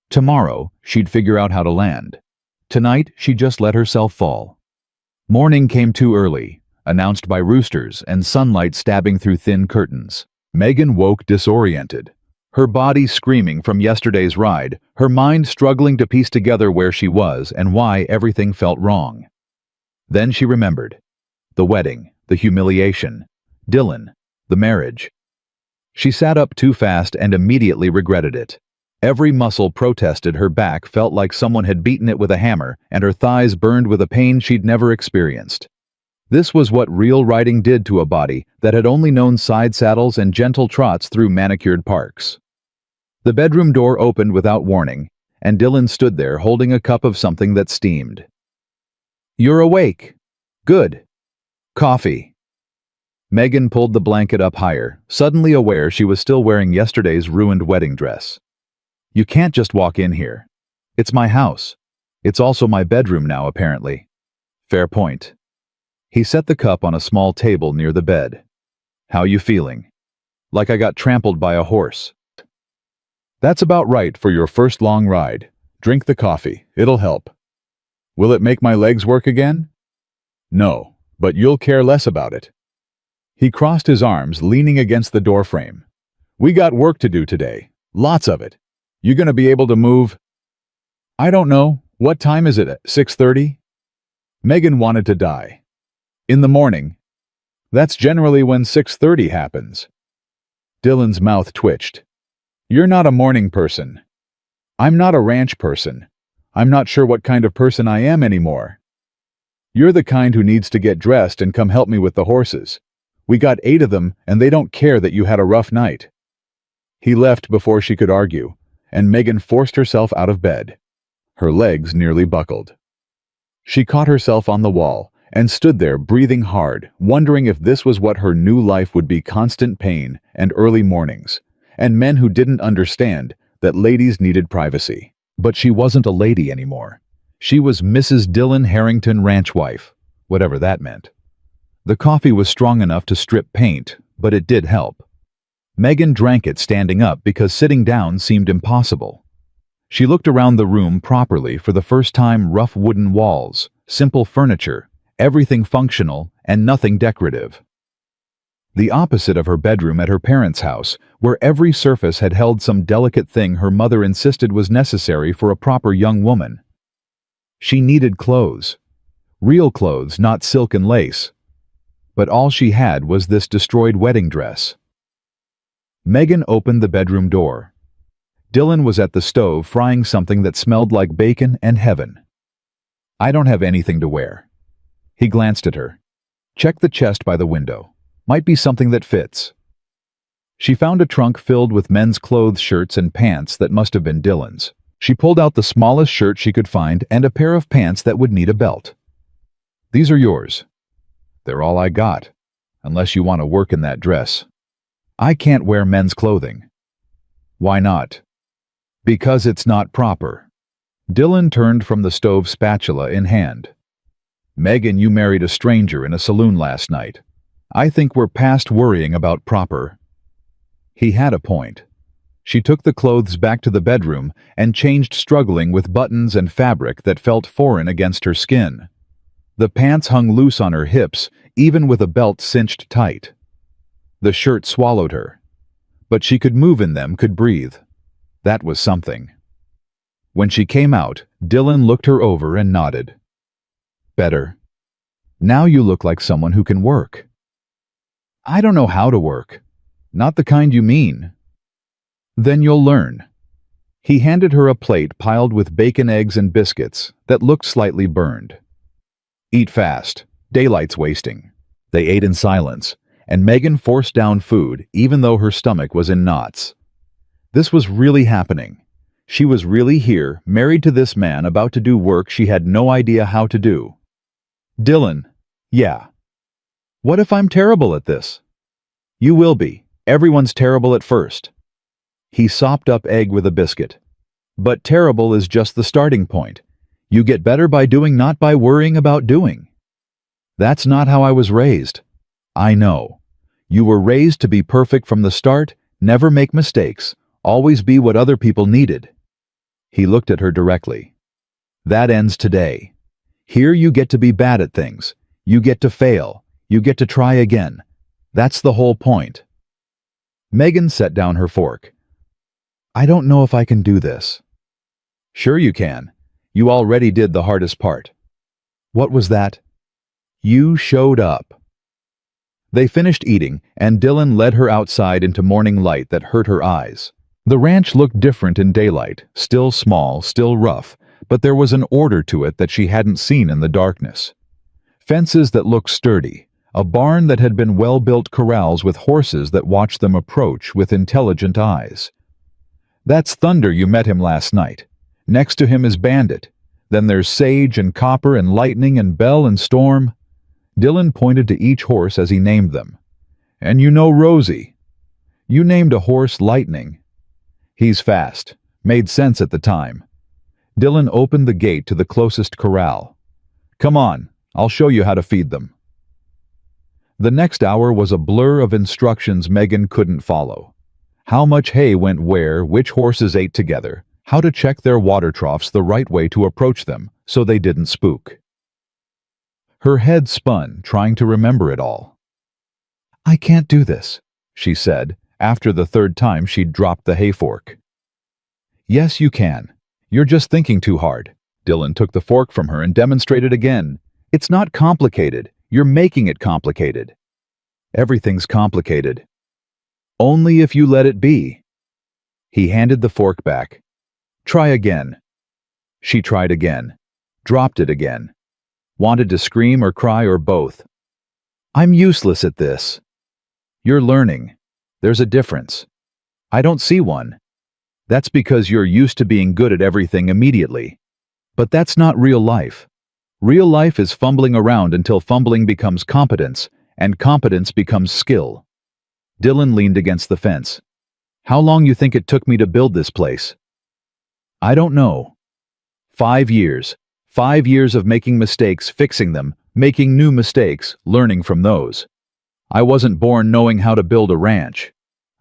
Tomorrow, she'd figure out how to land. Tonight, she just let herself fall. Morning came too early, announced by roosters and sunlight stabbing through thin curtains. Megan woke disoriented, her body screaming from yesterday's ride, her mind struggling to piece together where she was and why everything felt wrong. Then she remembered. The wedding, the humiliation, Dylan, the marriage. She sat up too fast and immediately regretted it. Every muscle protested, her back felt like someone had beaten it with a hammer, and her thighs burned with a pain she'd never experienced. This was what real riding did to a body that had only known side saddles and gentle trots through manicured parks. The bedroom door opened without warning, and Dylan stood there holding a cup of something that steamed. "You're awake. Good. Coffee." Megan pulled the blanket up higher, suddenly aware she was still wearing yesterday's ruined wedding dress. "You can't just walk in here. It's my house. It's also my bedroom now, apparently." "Fair point." He set the cup on a small table near the bed. "How you feeling?" "Like I got trampled by a horse." "That's about right for your first long ride. Drink the coffee. It'll help." "Will it make my legs work again?" "No, but you'll care less about it." He crossed his arms, leaning against the doorframe. "We got work to do today. Lots of it. You gonna be able to move?" "I don't know. What time is it at 6:30? Megan wanted to die. "In the morning." "That's generally when 6:30 happens." Dylan's mouth twitched. "You're not a morning person." "I'm not a ranch person. I'm not sure what kind of person I am anymore." "You're the kind who needs to get dressed and come help me with the horses. We got 8 of them, and they don't care that you had a rough night." He left before she could argue, and Megan forced herself out of bed. Her legs nearly buckled. She caught herself on the wall and stood there breathing hard, wondering if this was what her new life would be: constant pain and early mornings, and men who didn't understand that ladies needed privacy. But she wasn't a lady anymore. She was Mrs. Dylan Harrington, ranch wife, whatever that meant. The coffee was strong enough to strip paint, but it did help. Megan drank it standing up because sitting down seemed impossible. She looked around the room properly for the first time: rough wooden walls, simple furniture, everything functional and nothing decorative. The opposite of her bedroom at her parents' house, where every surface had held some delicate thing her mother insisted was necessary for a proper young woman. She needed clothes. Real clothes, not silk and lace. But all she had was this destroyed wedding dress. Megan opened the bedroom door. Dylan was at the stove frying something that smelled like bacon and heaven. "I don't have anything to wear." He glanced at her. "Check the chest by the window. Might be something that fits." She found a trunk filled with men's clothes, shirts and pants that must have been Dylan's. She pulled out the smallest shirt she could find and a pair of pants that would need a belt. "These are yours." "They're all I got, unless you want to work in that dress." "I can't wear men's clothing." "Why not?" "Because it's not proper." Dylan turned from the stove, spatula in hand. "Megan, you married a stranger in a saloon last night. I think we're past worrying about proper." He had a point. She took the clothes back to the bedroom and changed, struggling with buttons and fabric that felt foreign against her skin. The pants hung loose on her hips, even with a belt cinched tight. The shirt swallowed her. But she could move in them, could breathe. That was something. When she came out, Dylan looked her over and nodded. "Better. Now you look like someone who can work." "I don't know how to work." "Not the kind you mean." "Then you'll learn." He handed her a plate piled with bacon, eggs, and biscuits that looked slightly burned. "Eat fast. Daylight's wasting." They ate in silence, and Megan forced down food even though her stomach was in knots. This was really happening. She was really here, married to this man, about to do work she had no idea how to do. "Dylan." "Yeah." "What if I'm terrible at this?" "You will be. Everyone's terrible at first." He sopped up egg with a biscuit. "But terrible is just the starting point. You get better by doing, not by worrying about doing." "That's not how I was raised." "I know. You were raised to be perfect from the start, never make mistakes, always be what other people needed." He looked at her directly. "That ends today. Here you get to be bad at things. You get to fail. You get to try again. That's the whole point." Megan set down her fork. "I don't know if I can do this." "Sure you can. You already did the hardest part." "What was that?" "You showed up." They finished eating, and Dylan led her outside into morning light that hurt her eyes. The ranch looked different in daylight, still small, still rough, but there was an order to it that she hadn't seen in the darkness. Fences that looked sturdy, a barn that had been well-built corrals with horses that watched them approach with intelligent eyes. "That's Thunder, you met him last night. Next to him is Bandit. Then there's Sage and Copper and Lightning and Bell and Storm." Dylan pointed to each horse as he named them. "And you know Rosie. You named a horse Lightning. He's fast. Made sense at the time." Dylan opened the gate to the closest corral. "Come on, I'll show you how to feed them." The next hour was a blur of instructions Megan couldn't follow. How much hay went where, which horses ate together, how to check their water troughs the right way to approach them so they didn't spook. Her head spun, trying to remember it all. "I can't do this," she said, after the third time she'd dropped the hay fork. "Yes, you can. You're just thinking too hard." Dylan took the fork from her and demonstrated again. "It's not complicated. You're making it complicated." "Everything's complicated. Only if you let it be." He handed the fork back. "Try again." She tried again. Dropped it again. Wanted to scream or cry or both. "I'm useless at this." "You're learning. There's a difference." "I don't see one." "That's because you're used to being good at everything immediately. But that's not real life. Real life is fumbling around until fumbling becomes competence, and competence becomes skill." Dylan leaned against the fence. "How long you think it took me to build this place?" "I don't know." 5 years. 5 years of making mistakes, fixing them, making new mistakes, learning from those. I wasn't born knowing how to build a ranch.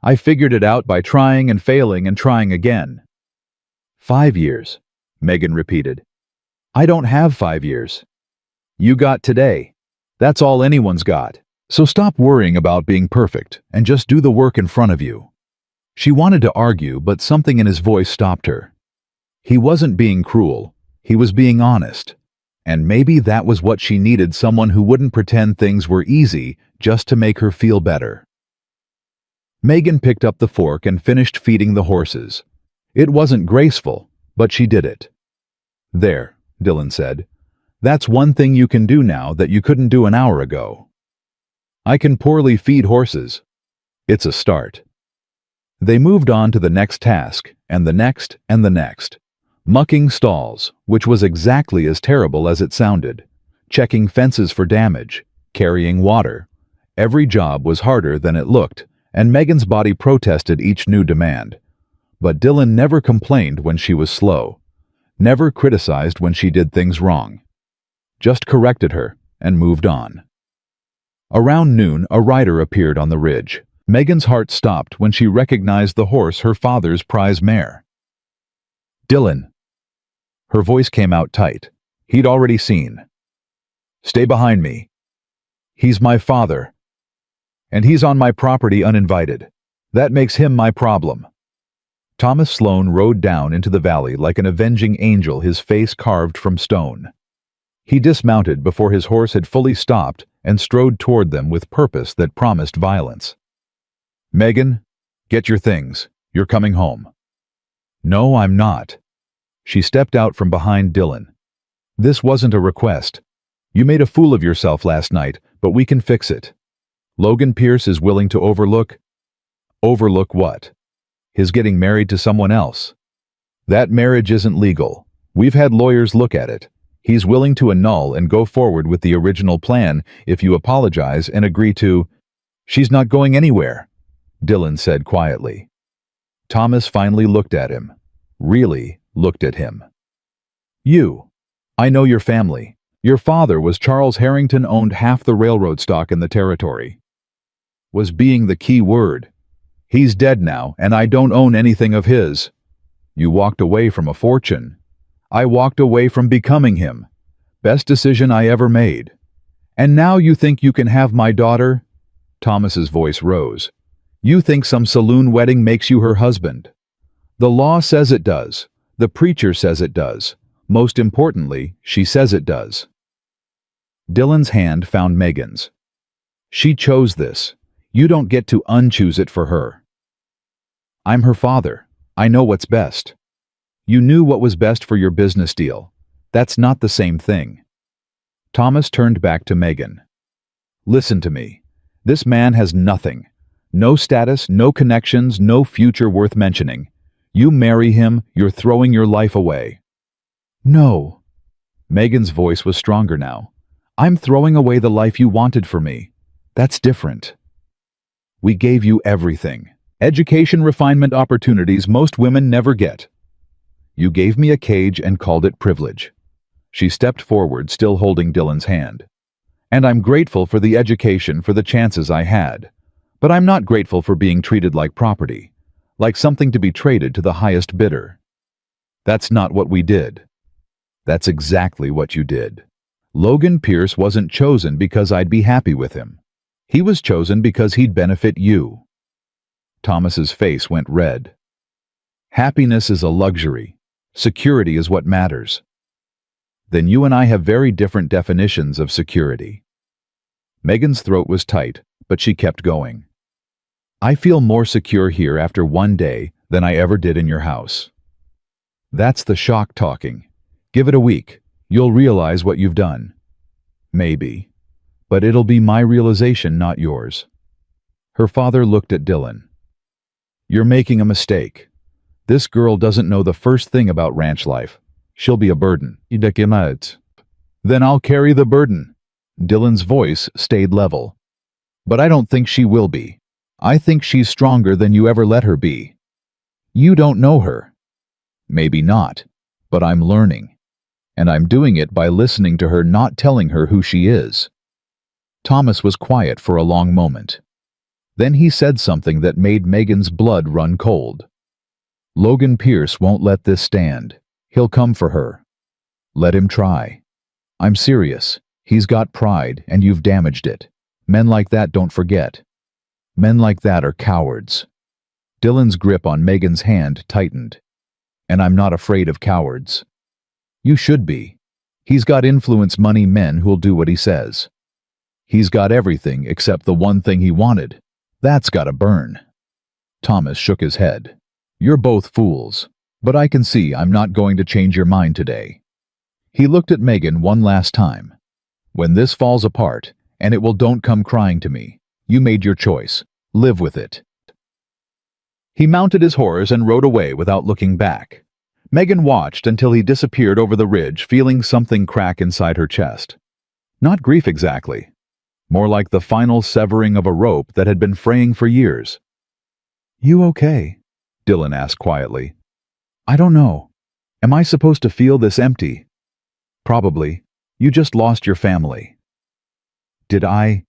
I figured it out by trying and failing and trying again. 5 years, Megan repeated. "I don't have 5 years. You got today. That's all anyone's got. So stop worrying about being perfect and just do the work in front of you." She wanted to argue, but something in his voice stopped her. He wasn't being cruel. He was being honest. And maybe that was what she needed, someone who wouldn't pretend things were easy just to make her feel better. Megan picked up the fork and finished feeding the horses. It wasn't graceful, but she did it. "There," Dylan said. "That's one thing you can do now that you couldn't do an hour ago." "I can poorly feed horses." "It's a start." They moved on to the next task, and the next, and the next. Mucking stalls, which was exactly as terrible as it sounded. Checking fences for damage. Carrying water. Every job was harder than it looked, and Megan's body protested each new demand. But Dylan never complained when she was slow. Never criticized when she did things wrong. Just corrected her and moved on. Around noon, a rider appeared on the ridge. Megan's heart stopped when she recognized the horse, her father's prize mare. "Dylan." Her voice came out tight. He'd already seen. "Stay behind me. He's my father. And he's on my property uninvited. That makes him my problem." Thomas Sloan rode down into the valley like an avenging angel, his face carved from stone. He dismounted before his horse had fully stopped and strode toward them with purpose that promised violence. "Megan, get your things. You're coming home." "No, I'm not." She stepped out from behind Dylan. "This wasn't a request. You made a fool of yourself last night, but we can fix it. Logan Pierce is willing to overlook..." "Overlook what?" "His getting married to someone else. That marriage isn't legal. We've had lawyers look at it. He's willing to annul and go forward with the original plan if you apologize and agree to..." "She's not going anywhere," Dylan said quietly. Thomas finally looked at him. Really looked at him. I know your family. Your father was Charles Harrington, owned half the railroad stock in the territory." Was being the key word. "He's dead now, and I don't own anything of his." "You walked away from a fortune." "I walked away from becoming him. Best decision I ever made." "And now you think you can have my daughter?" Thomas's voice rose. "You think some saloon wedding makes you her husband? The law says it does. The preacher says it does. Most importantly, she says it does." Dylan's hand found Megan's. "She chose this. You don't get to unchoose it for her." "I'm her father. I know what's best. You knew what was best for your business deal. That's not the same thing. Thomas turned back to Megan. Listen to me. This man has nothing. No status, no connections, no future worth mentioning. You marry him, you're throwing your life away. No. Megan's voice was stronger now. I'm throwing away the life you wanted for me. That's different. We gave you everything. Education, refinement, opportunities most women never get. You gave me a cage and called it privilege. She stepped forward, still holding Dylan's hand. And I'm grateful for the education, for the chances I had. But I'm not grateful for being treated like property, like something to be traded to the highest bidder. That's not what we did. That's exactly what you did. Logan Pierce wasn't chosen because I'd be happy with him. He was chosen because he'd benefit you. Thomas's face went red. Happiness is a luxury. Security is what matters. Then you and I have very different definitions of security. Megan's throat was tight, but she kept going. I feel more secure here after one day than I ever did in your house. That's the shock talking. Give it a week. You'll realize what you've done. Maybe. But it'll be my realization, not yours. Her father looked at Dylan. You're making a mistake. This girl doesn't know the first thing about ranch life. She'll be a burden. Then I'll carry the burden. Dylan's voice stayed level. But I don't think she will be. I think she's stronger than you ever let her be. You don't know her. Maybe not, but I'm learning. And I'm doing it by listening to her, not telling her who she is. Thomas was quiet for a long moment. Then he said something that made Megan's blood run cold. Logan Pierce won't let this stand. He'll come for her. Let him try. I'm serious. He's got pride, and you've damaged it. Men like that don't forget. Men like that are cowards. Dylan's grip on Megan's hand tightened. And I'm not afraid of cowards. You should be. He's got influence, money, men who'll do what he says. He's got everything except the one thing he wanted. That's gotta burn. Thomas shook his head. You're both fools, but I can see I'm not going to change your mind today. He looked at Megan one last time. When this falls apart, and it will, don't come crying to me. You made your choice. Live with it. He mounted his horse and rode away without looking back. Megan watched until he disappeared over the ridge, feeling something crack inside her chest. Not grief exactly. More like the final severing of a rope that had been fraying for years. You okay? Dylan asked quietly. I don't know. Am I supposed to feel this empty? Probably. You just lost your family. Did I?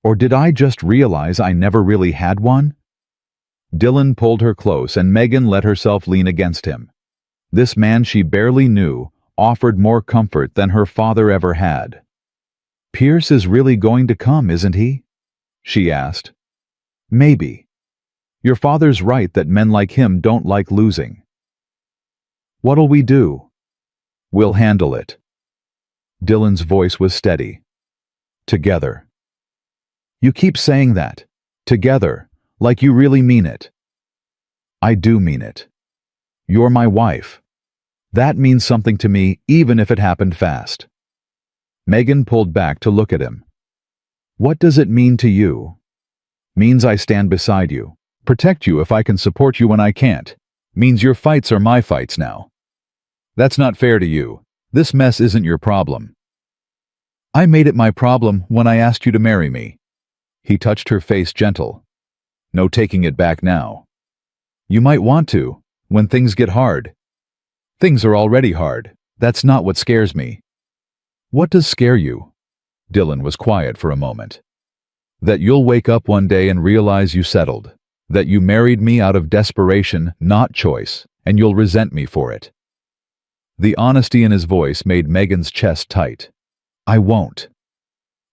Or did I just realize I never really had one? Dylan pulled her close and Megan let herself lean against him. This man she barely knew offered more comfort than her father ever had. Pierce is really going to come, isn't he? She asked. Maybe. Your father's right that men like him don't like losing. What'll we do? We'll handle it. Dylan's voice was steady. Together. You keep saying that. Together. Like you really mean it. I do mean it. You're my wife. That means something to me, even if it happened fast. Megan pulled back to look at him. What does it mean to you? Means I stand beside you. Protect you if I can, support you when I can't. Means your fights are my fights now. That's not fair to you. This mess isn't your problem. I made it my problem when I asked you to marry me. He touched her face gentle. No taking it back now. You might want to, when things get hard. Things are already hard. That's not what scares me. What does scare you? Dylan was quiet for a moment. That you'll wake up one day and realize you settled. That you married me out of desperation, not choice, and you'll resent me for it. The honesty in his voice made Megan's chest tight. I won't.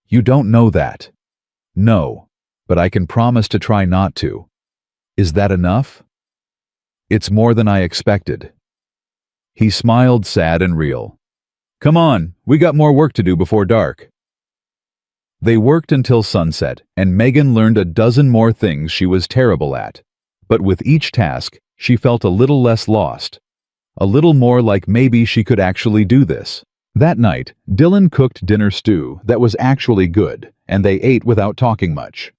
You don't know that. No, but I can promise to try not to. Is that enough? It's more than I expected. He smiled, sad and real. Come on, we got more work to do before dark. They worked until sunset, and Megan learned a dozen more things she was terrible at. But with each task, She felt a little less lost, a little more like maybe she could actually do this. That night, Dylan cooked dinner stew that was actually good, and they ate without talking much.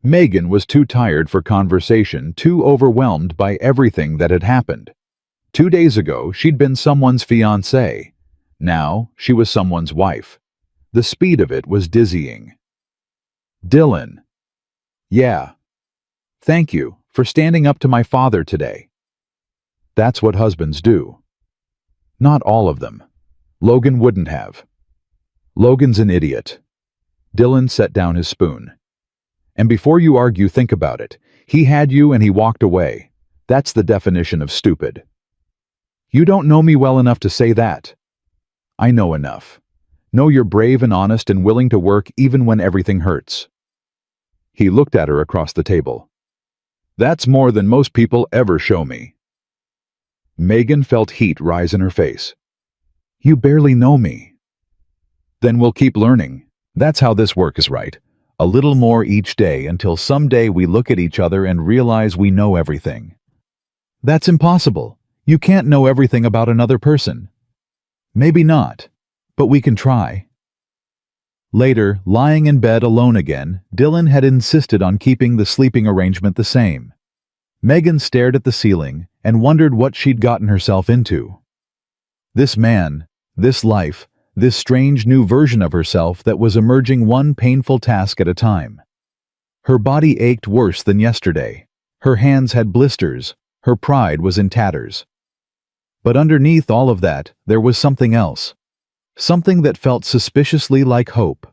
Megan was too tired for conversation, too overwhelmed by everything that had happened. 2 days ago, she'd been someone's fiancée. Now, she was someone's wife. The speed of it was dizzying. Dylan. Yeah. Thank you for standing up to my father today. That's what husbands do. Not all of them. Logan wouldn't have. Logan's an idiot. Dylan set down his spoon. And before you argue, think about it. He had you and he walked away. That's the definition of stupid. You don't know me well enough to say that. I know enough. Know you're brave and honest and willing to work even when everything hurts. He looked at her across the table. That's more than most people ever show me. Megan felt heat rise in her face. You barely know me. Then we'll keep learning. That's how this work is, right? A little more each day until someday we look at each other and realize we know everything. That's impossible. You can't know everything about another person. Maybe not, but we can try. Later, lying in bed alone again, Dylan had insisted on keeping the sleeping arrangement the same. Megan stared at the ceiling and wondered what she'd gotten herself into. This man, this life, this strange new version of herself that was emerging one painful task at a time. Her body ached worse than yesterday. Her hands had blisters. Her pride was in tatters. But underneath all of that, there was something else. Something that felt suspiciously like hope.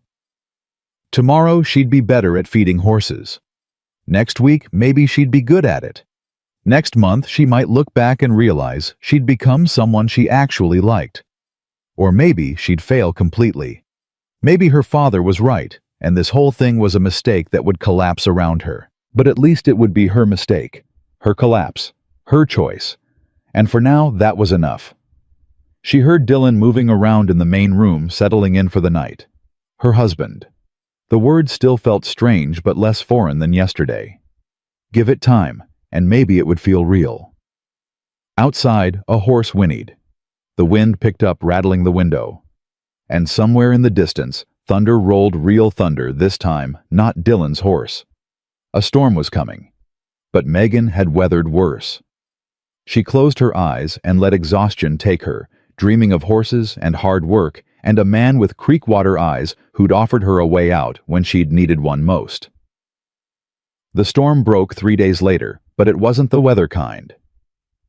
Tomorrow she'd be better at feeding horses. Next week, maybe she'd be good at it. Next month, she might look back and realize she'd become someone she actually liked. Or maybe she'd fail completely. Maybe her father was right, and this whole thing was a mistake that would collapse around her. But at least it would be her mistake, her collapse, her choice. And for now, that was enough. She heard Dylan moving around in the main room, settling in for the night. Her husband. The word still felt strange but less foreign than yesterday. Give it time, and maybe it would feel real. Outside, a horse whinnied. The wind picked up, rattling the window. And somewhere in the distance, thunder rolled, real thunder this time, not Dylan's horse. A storm was coming. But Megan had weathered worse. She closed her eyes and let exhaustion take her, dreaming of horses and hard work and a man with creekwater eyes who'd offered her a way out when she'd needed one most. The storm broke 3 days later, but it wasn't the weather kind.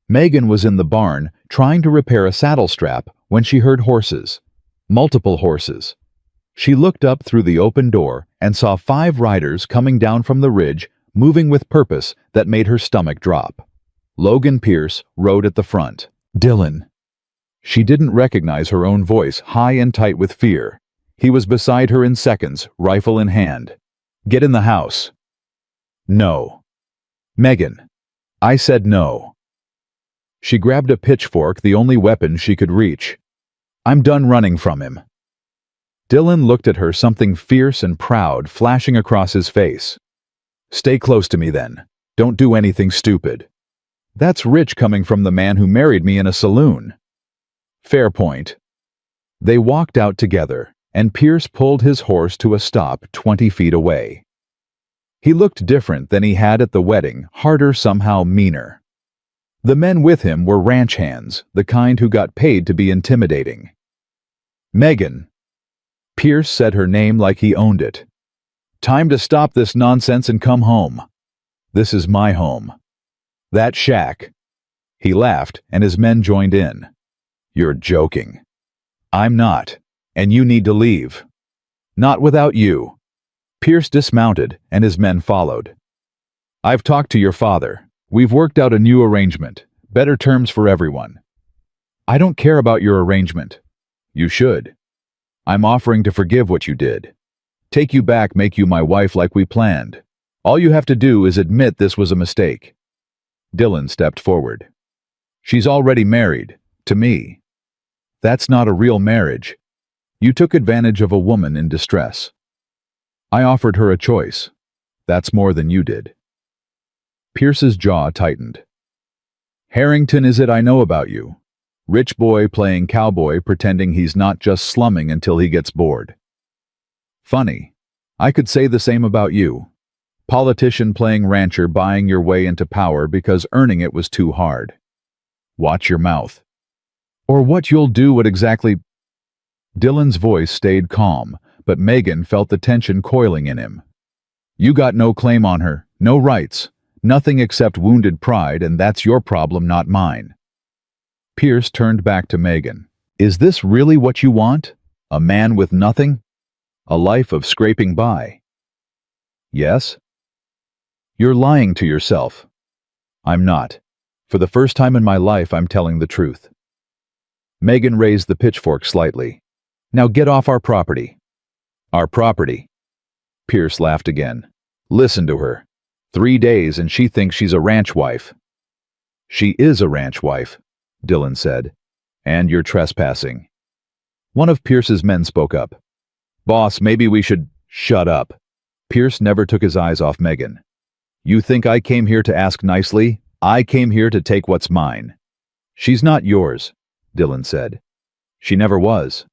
Megan was in the barn trying to repair a saddle strap when she heard horses. Multiple horses. She looked up through the open door and saw 5 riders coming down from the ridge, moving with purpose that made her stomach drop. Logan Pierce rode at the front. Dylan. She didn't recognize her own voice, high and tight with fear. He was beside her in seconds, rifle in hand. Get in the house. No. Megan. I said no. She grabbed a pitchfork, the only weapon she could reach. I'm done running from him. Dylan looked at her, something fierce and proud flashing across his face. Stay close to me then. Don't do anything stupid. That's rich coming from the man who married me in a saloon. Fair point. They walked out together, and Pierce pulled his horse to a stop 20 feet away. He looked different than he had at the wedding, harder, somehow meaner. The men with him were ranch hands, the kind who got paid to be intimidating. Megan. Pierce said her name like he owned it. Time to stop this nonsense and come home. This is my home. That shack. He laughed, and his men joined in. You're joking. I'm not, and you need to leave. Not without you. Pierce dismounted, and his men followed. I've talked to your father. We've worked out a new arrangement, better terms for everyone. I don't care about your arrangement. You should. I'm offering to forgive what you did. Take you back, make you my wife like we planned. All you have to do is admit this was a mistake. Dylan stepped forward. She's already married, to me. That's not a real marriage. You took advantage of a woman in distress. I offered her a choice. That's more than you did. Pierce's jaw tightened. Harrington is it I know about you. Rich boy playing cowboy pretending he's not just slumming until he gets bored. Funny. I could say the same about you. Politician playing rancher buying your way into power because earning it was too hard. Watch your mouth. Or what you'll do what exactly... Dylan's voice stayed calm, but Megan felt the tension coiling in him. You got no claim on her, no rights, nothing except wounded pride, and that's your problem, not mine. Pierce turned back to Megan. Is this really what you want? A man with nothing? A life of scraping by? Yes? You're lying to yourself. I'm not. For the first time in my life, I'm telling the truth. Megan raised the pitchfork slightly. Now get off our property. Our property? Pierce laughed again. Listen to her. 3 days and she thinks she's a ranch wife. She is a ranch wife, Dylan said. And you're trespassing. One of Pierce's men spoke up. Boss, maybe we should... Shut up. Pierce never took his eyes off Megan. You think I came here to ask nicely? I came here to take what's mine. She's not yours, Dylan said. She never was.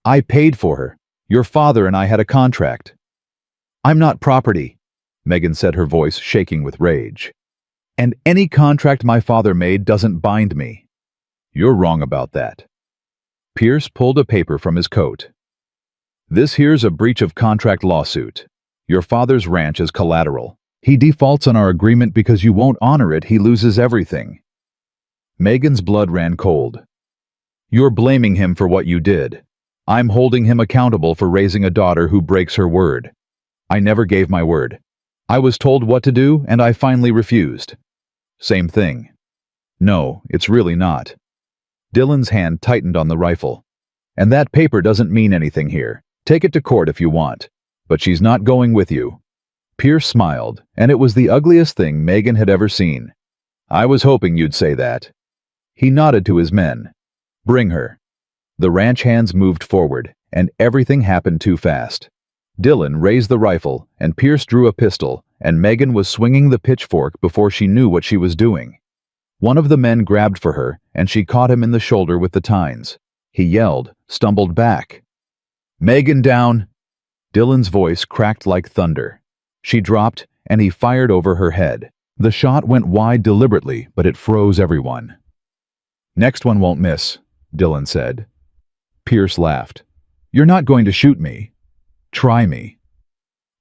I paid for her. Your father and I had a contract. I'm not property, Megan said, her voice shaking with rage. And any contract my father made doesn't bind me. You're wrong about that. Pierce pulled a paper from his coat. This here's a breach of contract lawsuit. Your father's ranch is collateral. He defaults on our agreement because you won't honor it, he loses everything. Megan's blood ran cold. You're blaming him for what you did. I'm holding him accountable for raising a daughter who breaks her word. I never gave my word. I was told what to do, and I finally refused. Same thing. No, it's really not. Dylan's hand tightened on the rifle. And that paper doesn't mean anything here. Take it to court if you want. But she's not going with you. Pierce smiled, and it was the ugliest thing Megan had ever seen. I was hoping you'd say that. He nodded to his men. Bring her. The ranch hands moved forward, and everything happened too fast. Dylan raised the rifle, and Pierce drew a pistol, and Megan was swinging the pitchfork before she knew what she was doing. One of the men grabbed for her, and she caught him in the shoulder with the tines. He yelled, stumbled back. Megan down! Dylan's voice cracked like thunder. She dropped, and he fired over her head. The shot went wide deliberately, but it froze everyone. Next one won't miss, Dylan said. Pierce laughed. You're not going to shoot me. Try me.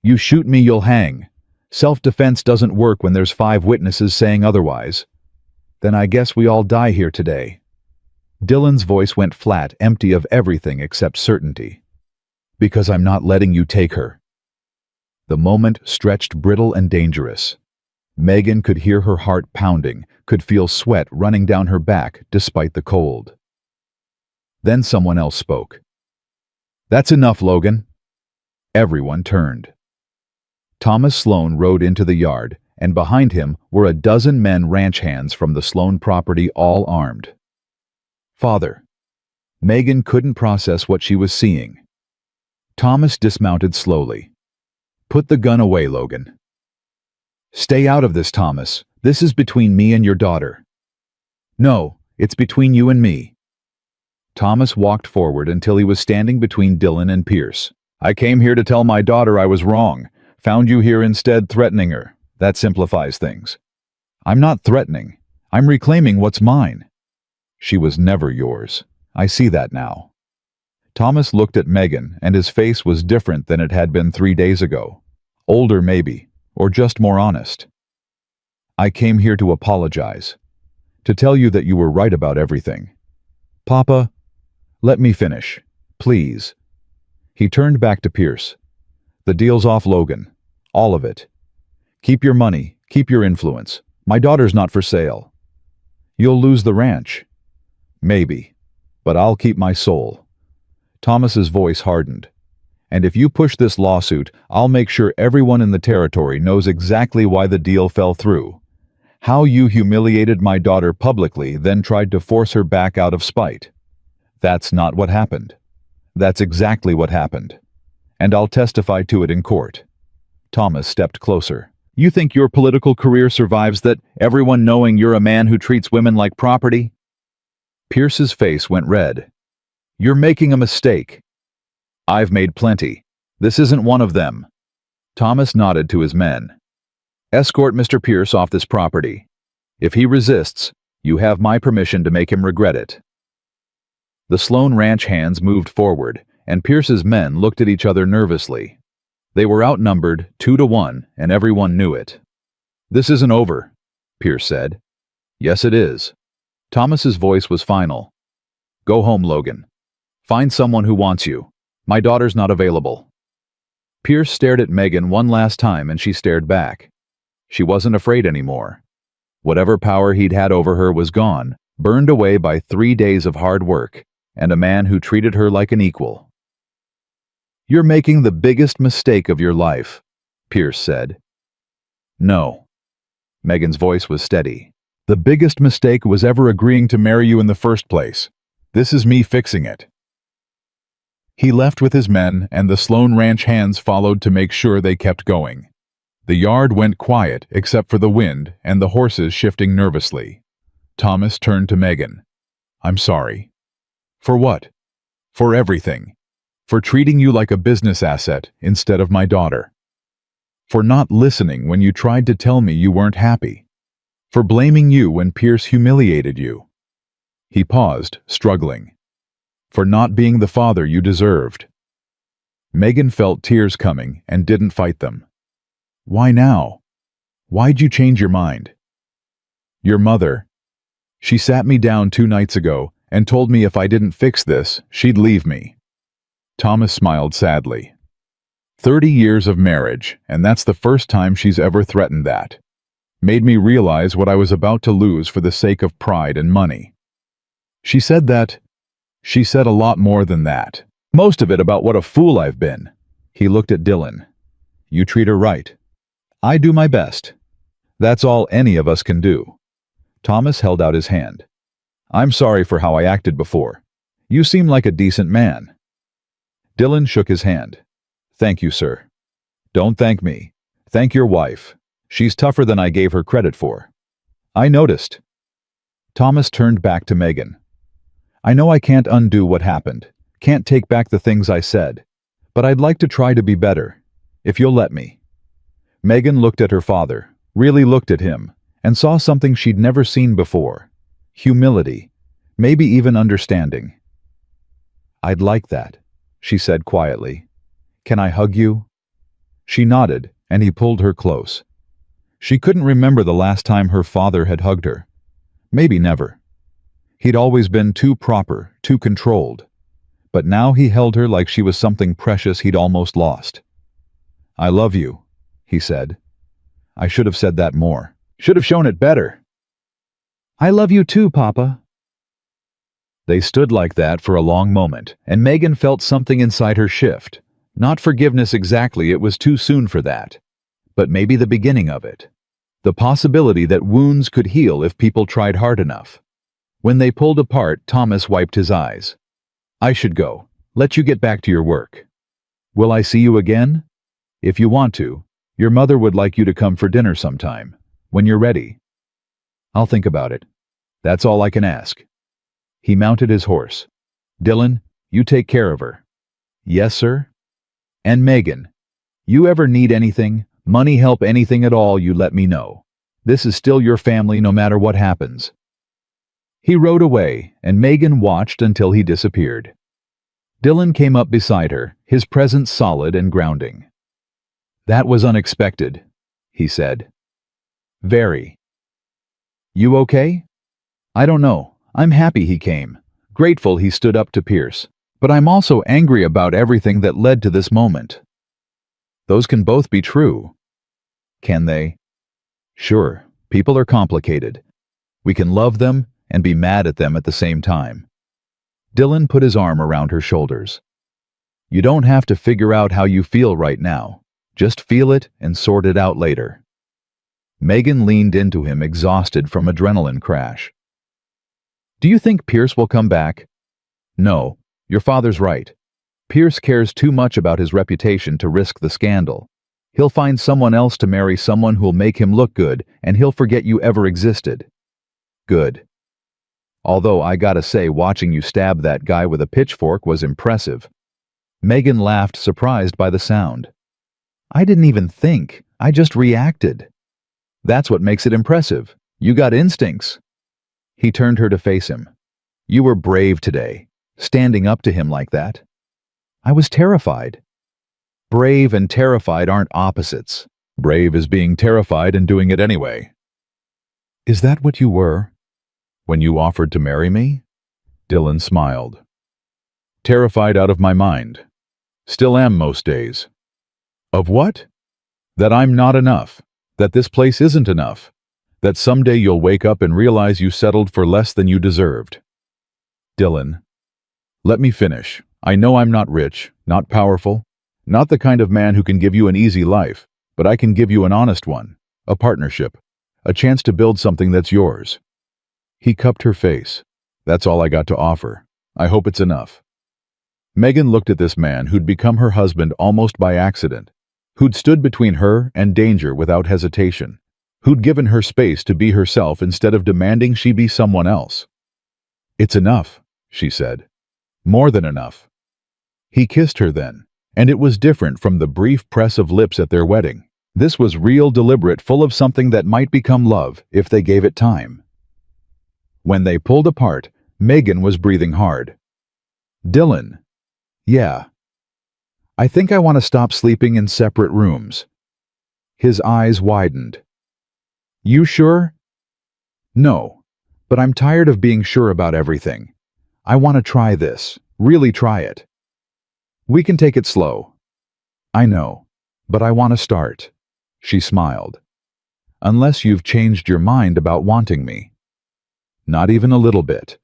You shoot me, you'll hang. Self-defense doesn't work when there's 5 witnesses saying otherwise. Then I guess we all die here today. Dylan's voice went flat, empty of everything except certainty. Because I'm not letting you take her. The moment stretched brittle and dangerous. Megan could hear her heart pounding, could feel sweat running down her back despite the cold. Then someone else spoke. That's enough, Logan. Everyone turned. Thomas Sloan rode into the yard, and behind him were a dozen men ranch hands from the Sloan property, all armed. Father. Megan couldn't process what she was seeing. Thomas dismounted slowly. Put the gun away, Logan. Stay out of this, Thomas. This is between me and your daughter. No, it's between you and me. Thomas walked forward until he was standing between Dylan and Pierce. I came here to tell my daughter I was wrong. Found you here instead threatening her. That simplifies things. I'm not threatening. I'm reclaiming what's mine. She was never yours. I see that now. Thomas looked at Megan, and his face was different than it had been 3 days ago. Older maybe, or just more honest. I came here to apologize. To tell you that you were right about everything. Papa, let me finish, please. He turned back to Pierce. The deal's off, Logan. All of it. Keep your money, keep your influence. My daughter's not for sale. You'll lose the ranch. Maybe. But I'll keep my soul. Thomas's voice hardened. And if you push this lawsuit, I'll make sure everyone in the territory knows exactly why the deal fell through. How you humiliated my daughter publicly, then tried to force her back out of spite. That's not what happened. That's exactly what happened. And I'll testify to it in court. Thomas stepped closer. You think your political career survives that, everyone knowing you're a man who treats women like property? Pierce's face went red. You're making a mistake. I've made plenty. This isn't one of them. Thomas nodded to his men. Escort Mr. Pierce off this property. If he resists, you have my permission to make him regret it. The Sloan Ranch hands moved forward, and Pierce's men looked at each other nervously. They were outnumbered 2-1, and everyone knew it. This isn't over, Pierce said. Yes, it is. Thomas's voice was final. Go home, Logan. Find someone who wants you. My daughter's not available. Pierce stared at Megan one last time, and she stared back. She wasn't afraid anymore. Whatever power he'd had over her was gone, burned away by 3 days of hard work, and a man who treated her like an equal. You're making the biggest mistake of your life, Pierce said. No. Megan's voice was steady. The biggest mistake was ever agreeing to marry you in the first place. This is me fixing it. He left with his men, and the Sloan Ranch hands followed to make sure they kept going. The yard went quiet except for the wind and the horses shifting nervously. Thomas turned to Megan. I'm sorry. For what? For everything. For treating you like a business asset instead of my daughter. For not listening when you tried to tell me you weren't happy. For blaming you when Pierce humiliated you. He paused, struggling. For not being the father you deserved. Megan felt tears coming and didn't fight them. Why now? Why'd you change your mind? Your mother. She sat me down 2 nights ago and told me if I didn't fix this, she'd leave me. Thomas smiled sadly. 30 years of marriage, and that's the first time she's ever threatened that. Made me realize what I was about to lose for the sake of pride and money. She said that. She said a lot more than that. Most of it about what a fool I've been. He looked at Dylan. You treat her right. I do my best. That's all any of us can do. Thomas held out his hand. I'm sorry for how I acted before. You seem like a decent man. Dylan shook his hand. Thank you, sir. Don't thank me. Thank your wife. She's tougher than I gave her credit for. I noticed. Thomas turned back to Megan. I know I can't undo what happened, can't take back the things I said, but I'd like to try to be better, if you'll let me. Megan looked at her father, really looked at him, and saw something she'd never seen before. Humility, maybe even understanding. I'd like that, she said quietly. Can I hug you? She nodded, and he pulled her close. She couldn't remember the last time her father had hugged her. Maybe never. He'd always been too proper, too controlled. But now he held her like she was something precious he'd almost lost. I love you, he said. I should have said that more. Should have shown it better. I love you too, Papa. They stood like that for a long moment, and Megan felt something inside her shift. Not forgiveness exactly, it was too soon for that. But maybe the beginning of it. The possibility that wounds could heal if people tried hard enough. When they pulled apart, Thomas wiped his eyes. I should go. Let you get back to your work. Will I see you again? If you want to. Your mother would like you to come for dinner sometime. When you're ready. I'll think about it. That's all I can ask. He mounted his horse. Dylan, you take care of her. Yes, sir? And Megan, you ever need anything, money, help, anything at all, you let me know. This is still your family no matter what happens. He rode away, and Megan watched until he disappeared. Dylan came up beside her, his presence solid and grounding. That was unexpected, he said. Very. You okay? I don't know. I'm happy he came. Grateful he stood up to Pierce. But I'm also angry about everything that led to this moment. Those can both be true. Can they? Sure, people are complicated. We can love them and be mad at them at the same time. Dylan put his arm around her shoulders. You don't have to figure out how you feel right now. Just feel it and sort it out later. Megan leaned into him, exhausted from adrenaline crash. Do you think Pierce will come back? No, your father's right. Pierce cares too much about his reputation to risk the scandal. He'll find someone else to marry, someone who'll make him look good, and he'll forget you ever existed. Good. Although I gotta say, watching you stab that guy with a pitchfork was impressive. Megan laughed, surprised by the sound. I didn't even think, I just reacted. That's what makes it impressive. You got instincts. He turned her to face him. You were brave today, standing up to him like that. I was terrified. Brave and terrified aren't opposites. Brave is being terrified and doing it anyway. Is that what you were when you offered to marry me? Dylan smiled. Terrified out of my mind. Still am most days. Of what? That I'm not enough. That this place isn't enough. That someday you'll wake up and realize you settled for less than you deserved. Dylan, let me finish. I know I'm not rich, not powerful, not the kind of man who can give you an easy life, but I can give you an honest one, a partnership, a chance to build something that's yours. He cupped her face. That's all I got to offer. I hope it's enough. Megan looked at this man who'd become her husband almost by accident, who'd stood between her and danger without hesitation, who'd given her space to be herself instead of demanding she be someone else. It's enough, she said. More than enough. He kissed her then, and it was different from the brief press of lips at their wedding. This was real, deliberate, full of something that might become love if they gave it time. When they pulled apart, Megan was breathing hard. Dylan. Yeah. I think I want to stop sleeping in separate rooms. His eyes widened. You sure? No, but I'm tired of being sure about everything. I want to try this, really try it. We can take it slow. I know, but I want to start. She smiled. Unless you've changed your mind about wanting me. Not even a little bit.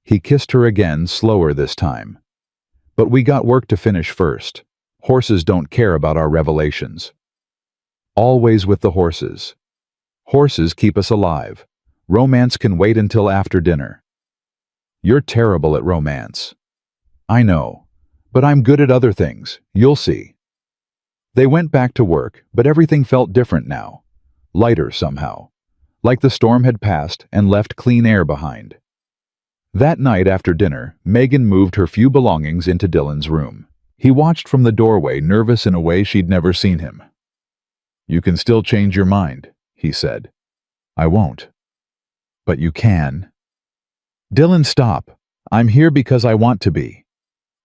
He kissed her again, slower this time. But we got work to finish first. Horses don't care about our revelations. Always with the horses. Horses keep us alive. Romance can wait until after dinner. You're terrible at romance. I know, but I'm good at other things. You'll see. They went back to work, but everything felt different now. Lighter somehow. Like the storm had passed and left clean air behind. That night after dinner, Megan moved her few belongings into Dylan's room. He watched from the doorway, nervous in a way she'd never seen him. You can still change your mind, he said. I won't. But you can. Dylan, stop. I'm here because I want to be.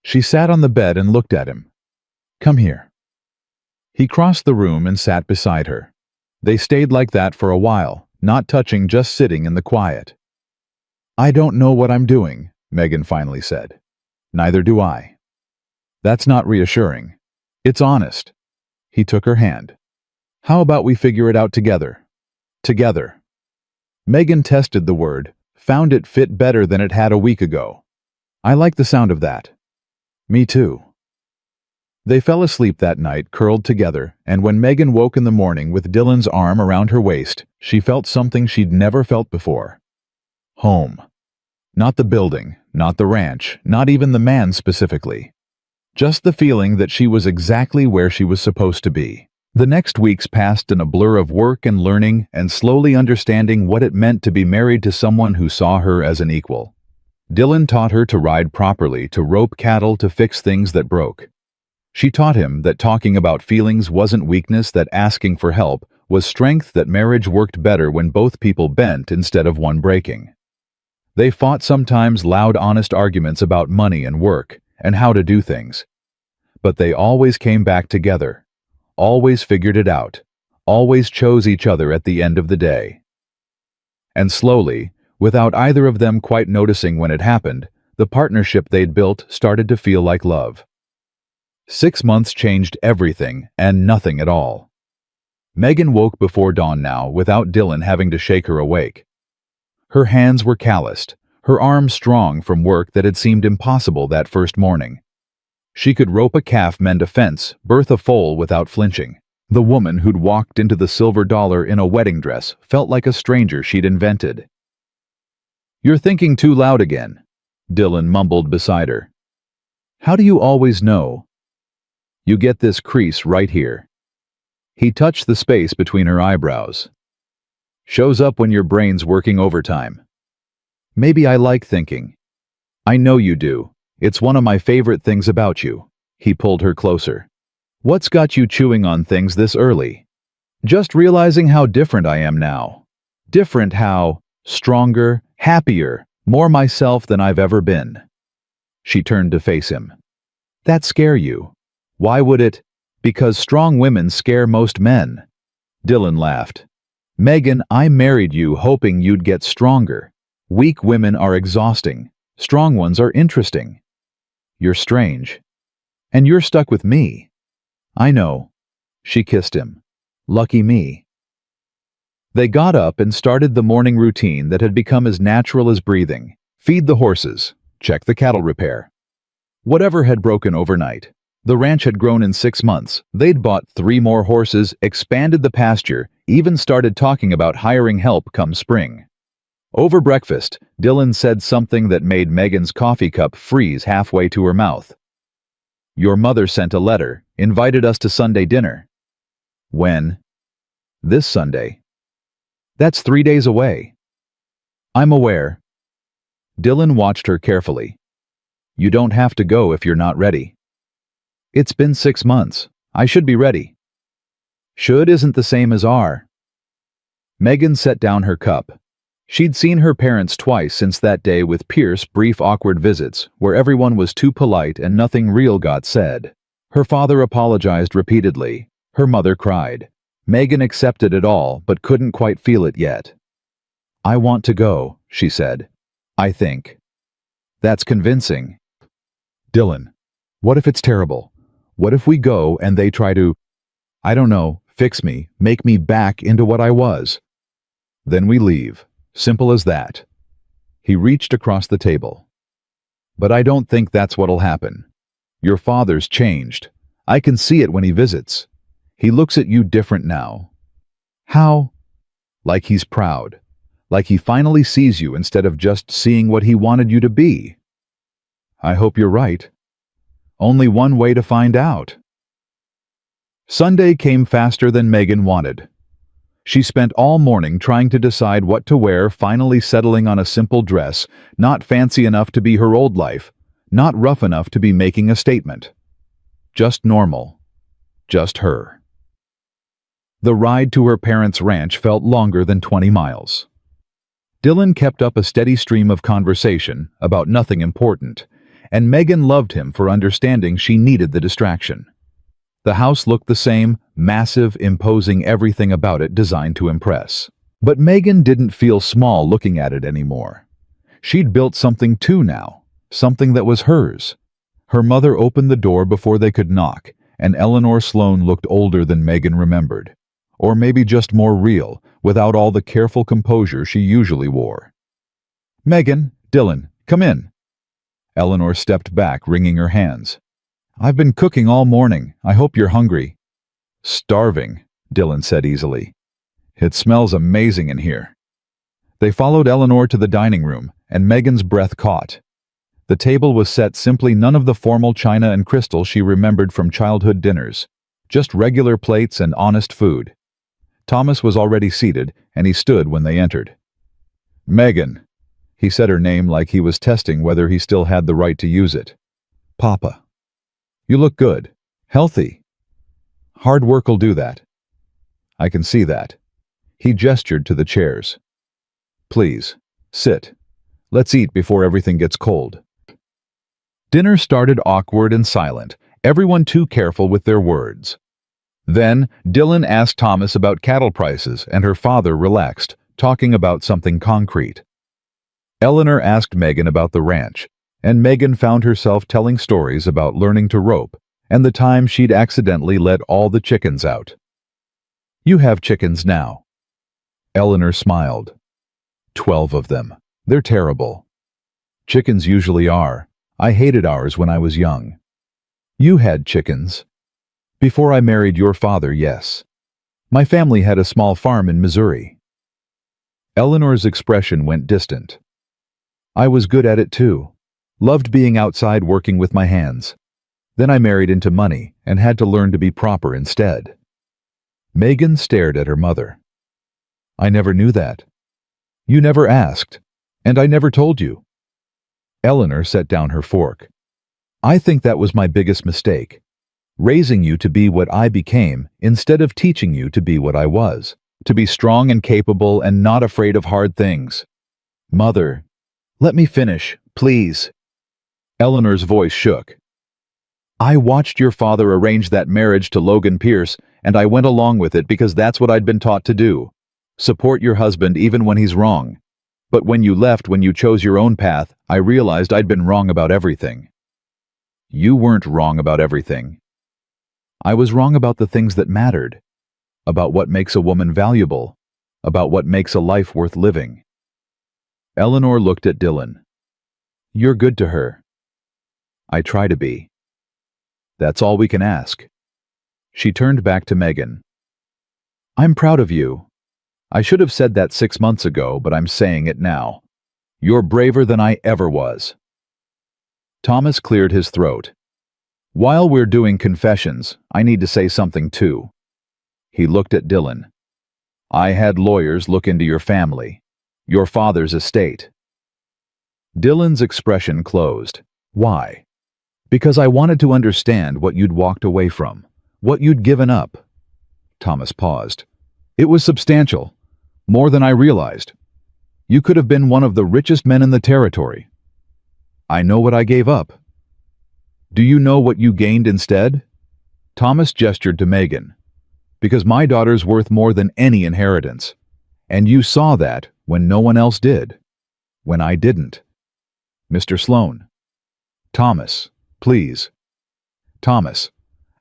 She sat on the bed and looked at him. Come here. He crossed the room and sat beside her. They stayed like that for a while, not touching, just sitting in the quiet. I don't know what I'm doing, Megan finally said. Neither do I. That's not reassuring. It's honest. He took her hand. How about we figure it out together? Together. Megan tested the word, found it fit better than it had a week ago. I like the sound of that. Me too. They fell asleep that night, curled together, and when Megan woke in the morning with Dylan's arm around her waist, she felt something she'd never felt before. Home. Not the building, not the ranch, not even the man specifically. Just the feeling that she was exactly where she was supposed to be. The next weeks passed in a blur of work and learning and slowly understanding what it meant to be married to someone who saw her as an equal. Dylan taught her to ride properly, to rope cattle, to fix things that broke. She taught him that talking about feelings wasn't weakness, that asking for help was strength, that marriage worked better when both people bent instead of one breaking. They fought sometimes, loud, honest arguments about money and work and how to do things. But they always came back together, always figured it out, always chose each other at the end of the day. And slowly, without either of them quite noticing when it happened, the partnership they'd built started to feel like love. 6 months changed everything and nothing at all. Megan woke before dawn now without Dylan having to shake her awake. Her hands were calloused, her arms strong from work that had seemed impossible that first morning. She could rope a calf, mend a fence, birth a foal without flinching. The woman who'd walked into the Silver Dollar in a wedding dress felt like a stranger she'd invented. You're thinking too loud again, Dylan mumbled beside her. How do you always know? You get this crease right here. He touched the space between her eyebrows. Shows up when your brain's working overtime. Maybe I like thinking. I know you do. It's one of my favorite things about you. He pulled her closer. What's got you chewing on things this early? Just realizing how different I am now. Different how, stronger, happier, more myself than I've ever been. She turned to face him. That scare you? Why would it? Because strong women scare most men. Dylan laughed. Megan, I married you hoping you'd get stronger. Weak women are exhausting. Strong ones are interesting. You're strange. And you're stuck with me. I know. She kissed him. Lucky me. They got up and started the morning routine that had become as natural as breathing. Feed the horses. Check the cattle repair. Whatever had broken overnight. The ranch had grown in 6 months. They'd bought 3 more horses, expanded the pasture, even started talking about hiring help come spring. Over breakfast, Dylan said something that made Megan's coffee cup freeze halfway to her mouth. Your mother sent a letter, invited us to Sunday dinner. When? This Sunday. That's 3 days away. I'm aware. Dylan watched her carefully. You don't have to go if you're not ready. It's been 6 months. I should be ready. Should isn't the same as are. Megan set down her cup. She'd seen her parents twice since that day with Pierce brief awkward visits where everyone was too polite and nothing real got said. Her father apologized repeatedly. Her mother cried. Megan accepted it all but couldn't quite feel it yet. I want to go, she said. I think. That's convincing. Dylan, what if it's terrible? What if we go and they try to, I don't know, fix me, make me back into what I was? Then we leave. Simple as that. He reached across the table. But I don't think that's what'll happen. Your father's changed. I can see it when he visits. He looks at you different now. How? Like he's proud. Like he finally sees you instead of just seeing what he wanted you to be. I hope you're right. Only one way to find out. Sunday came faster than Megan wanted. She spent all morning trying to decide what to wear, finally settling on a simple dress, not fancy enough to be her old life, not rough enough to be making a statement. Just normal. Just her. The ride to her parents' ranch felt longer than 20 miles. Dylan kept up a steady stream of conversation about nothing important, and Megan loved him for understanding she needed the distraction. The house looked the same, massive, imposing, everything about it designed to impress. But Megan didn't feel small looking at it anymore. She'd built something too now, something that was hers. Her mother opened the door before they could knock, and Eleanor Sloane looked older than Megan remembered. Or maybe just more real, without all the careful composure she usually wore. Megan, Dylan, come in. Eleanor stepped back, wringing her hands. I've been cooking all morning. I hope you're hungry. Starving, Dylan said easily. It smells amazing in here. They followed Eleanor to the dining room, and Megan's breath caught. The table was set simply, none of the formal china and crystal she remembered from childhood dinners. Just regular plates and honest food. Thomas was already seated, and he stood when they entered. Megan. He said her name like he was testing whether he still had the right to use it. Papa. You look good. Healthy. Hard work'll do that. I can see that. He gestured to the chairs. Please, sit. Let's eat before everything gets cold. Dinner started awkward and silent, everyone too careful with their words. Then, Dylan asked Thomas about cattle prices, and her father relaxed, talking about something concrete. Eleanor asked Megan about the ranch, and Megan found herself telling stories about learning to rope and the time she'd accidentally let all the chickens out. You have chickens now. Eleanor smiled. 12 of them. They're terrible. Chickens usually are. I hated ours when I was young. You had chickens. Before I married your father, yes. My family had a small farm in Missouri. Eleanor's expression went distant. I was good at it too. Loved being outside working with my hands. Then I married into money and had to learn to be proper instead. Megan stared at her mother. I never knew that. You never asked, and I never told you. Eleanor set down her fork. I think that was my biggest mistake, raising you to be what I became instead of teaching you to be what I was, to be strong and capable and not afraid of hard things. Mother, let me finish, please. Eleanor's voice shook. I watched your father arrange that marriage to Logan Pierce, and I went along with it because that's what I'd been taught to do. Support your husband even when he's wrong. But when you left, when you chose your own path, I realized I'd been wrong about everything. You weren't wrong about everything. I was wrong about the things that mattered, about what makes a woman valuable, about what makes a life worth living. Eleanor looked at Dylan. You're good to her. I try to be. That's all we can ask. She turned back to Megan. I'm proud of you. I should have said that 6 months ago, but I'm saying it now. You're braver than I ever was. Thomas cleared his throat. While we're doing confessions, I need to say something too. He looked at Dylan. I had lawyers look into your family, your father's estate. Dylan's expression closed. Why? Because I wanted to understand what you'd walked away from, what you'd given up. Thomas paused. It was substantial, more than I realized. You could have been one of the richest men in the territory. I know what I gave up. Do you know what you gained instead? Thomas gestured to Megan. Because my daughter's worth more than any inheritance. And you saw that when no one else did. When I didn't. Mr. Sloan. Thomas, please. Thomas,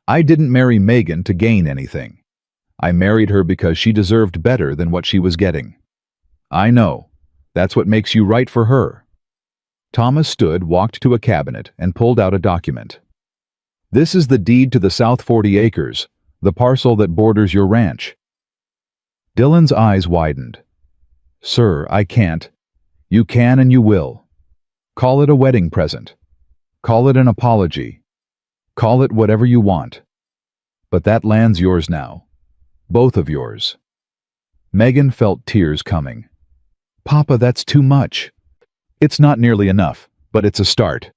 I didn't marry Megan to gain anything. I married her because she deserved better than what she was getting. I know. That's what makes you right for her. Thomas stood, walked to a cabinet, and pulled out a document. This is the deed to the South 40 acres, the parcel that borders your ranch. Dylan's eyes widened. Sir, I can't. You can and you will. Call it a wedding present. Call it an apology. Call it whatever you want. But that land's yours now. Both of yours. Megan felt tears coming. Papa, that's too much. It's not nearly enough, but it's a start.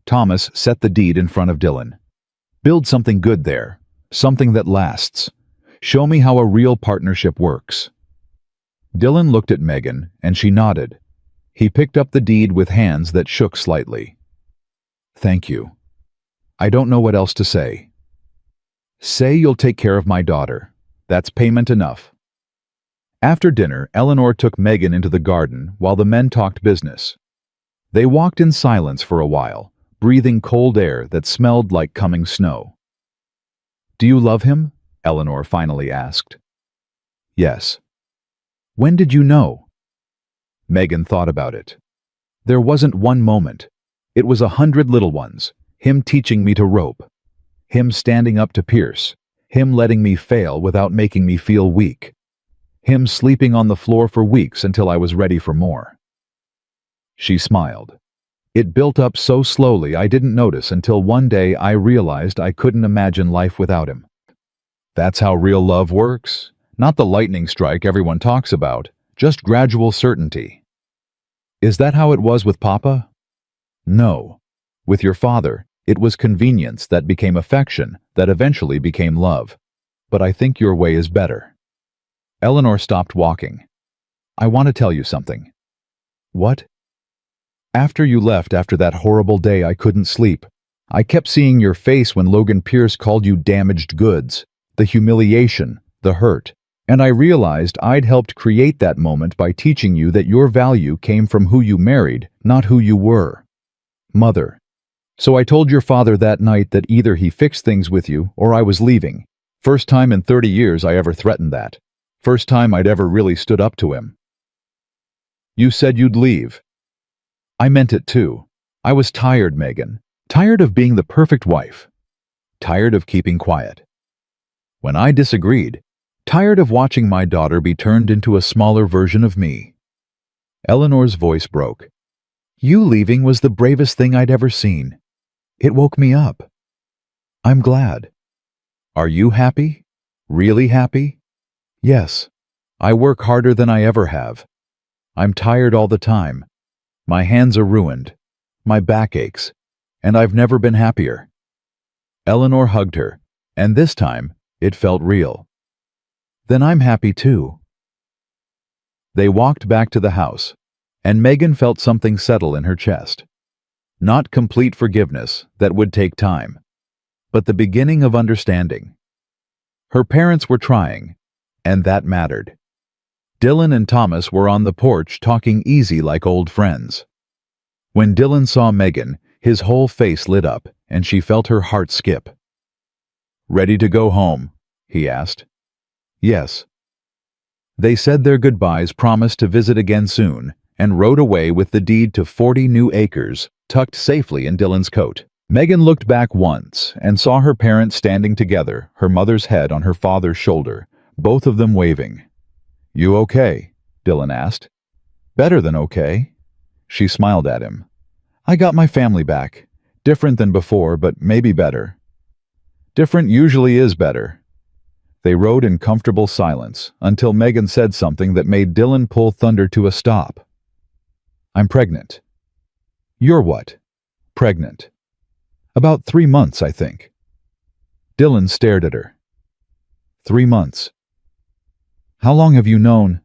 Thomas set the deed in front of Dylan. Build something good there, something that lasts. Show me how a real partnership works. Dylan looked at Megan, and she nodded. He picked up the deed with hands that shook slightly. Thank you. I don't know what else to say. Say you'll take care of my daughter. That's payment enough. After dinner, Eleanor took Megan into the garden while the men talked business. They walked in silence for a while, breathing cold air that smelled like coming snow. Do you love him? Eleanor finally asked. Yes. When did you know? Megan thought about it. There wasn't one moment. It was 100 little ones. Him teaching me to rope. Him standing up to Pierce. Him letting me fail without making me feel weak. Him sleeping on the floor for weeks until I was ready for more. She smiled. It built up so slowly I didn't notice until one day I realized I couldn't imagine life without him. That's how real love works. Not the lightning strike everyone talks about, just gradual certainty. Is that how it was with Papa? No. With your father, it was convenience that became affection, that eventually became love. But I think your way is better. Eleanor stopped walking. I want to tell you something. What? After you left after that horrible day, I couldn't sleep. I kept seeing your face when Logan Pierce called you damaged goods, the humiliation, the hurt, and I realized I'd helped create that moment by teaching you that your value came from who you married, not who you were. Mother. So I told your father that night that either he fixed things with you or I was leaving. First time in 30 years I ever threatened that. First time I'd ever really stood up to him. You said you'd leave. I meant it too. I was tired, Megan. Tired of being the perfect wife. Tired of keeping quiet. When I disagreed, tired of watching my daughter be turned into a smaller version of me. Eleanor's voice broke. You leaving was the bravest thing I'd ever seen. It woke me up. I'm glad. Are you happy? Really happy? Yes. I work harder than I ever have. I'm tired all the time. My hands are ruined. My back aches. And I've never been happier. Eleanor hugged her, and this time, it felt real. Then I'm happy too. They walked back to the house, and Megan felt something settle in her chest. Not complete forgiveness, that would take time, but the beginning of understanding. Her parents were trying, and that mattered. Dylan and Thomas were on the porch talking easy like old friends. When Dylan saw Megan, his whole face lit up, and she felt her heart skip. "Ready to go home?" he asked. "Yes." They said their goodbyes, promised to visit again soon, and rode away with the deed to 40 new acres, tucked safely in Dylan's coat. Megan looked back once and saw her parents standing together, her mother's head on her father's shoulder, both of them waving. "You okay?" Dylan asked. "Better than okay." She smiled at him. "I got my family back. Different than before, but maybe better." Different usually is better. They rode in comfortable silence until Megan said something that made Dylan pull thunder to a stop. "I'm pregnant." "You're what?" "Pregnant." "About 3 months, I think." Dylan stared at her. 3 months. "How long have you known?"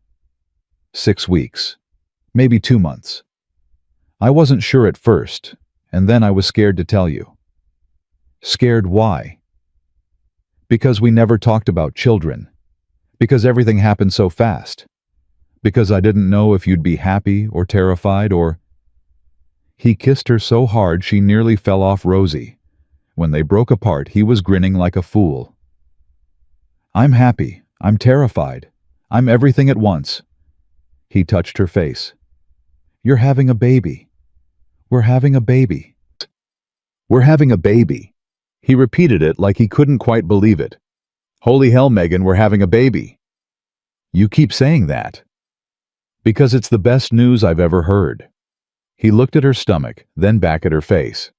6 weeks. Maybe 2 months. I wasn't sure at first, and then I was scared to tell you." "Scared why?" "Because we never talked about children. Because everything happened so fast. Because I didn't know if you'd be happy or terrified or—" He kissed her so hard she nearly fell off Rosie. When they broke apart, he was grinning like a fool. "I'm happy. I'm terrified. I'm everything at once." He touched her face. "You're having a baby. We're having a baby." "We're having a baby." He repeated it like he couldn't quite believe it. "Holy hell, Megan, we're having a baby." "You keep saying that." "Because it's the best news I've ever heard." He looked at her stomach, then back at her face.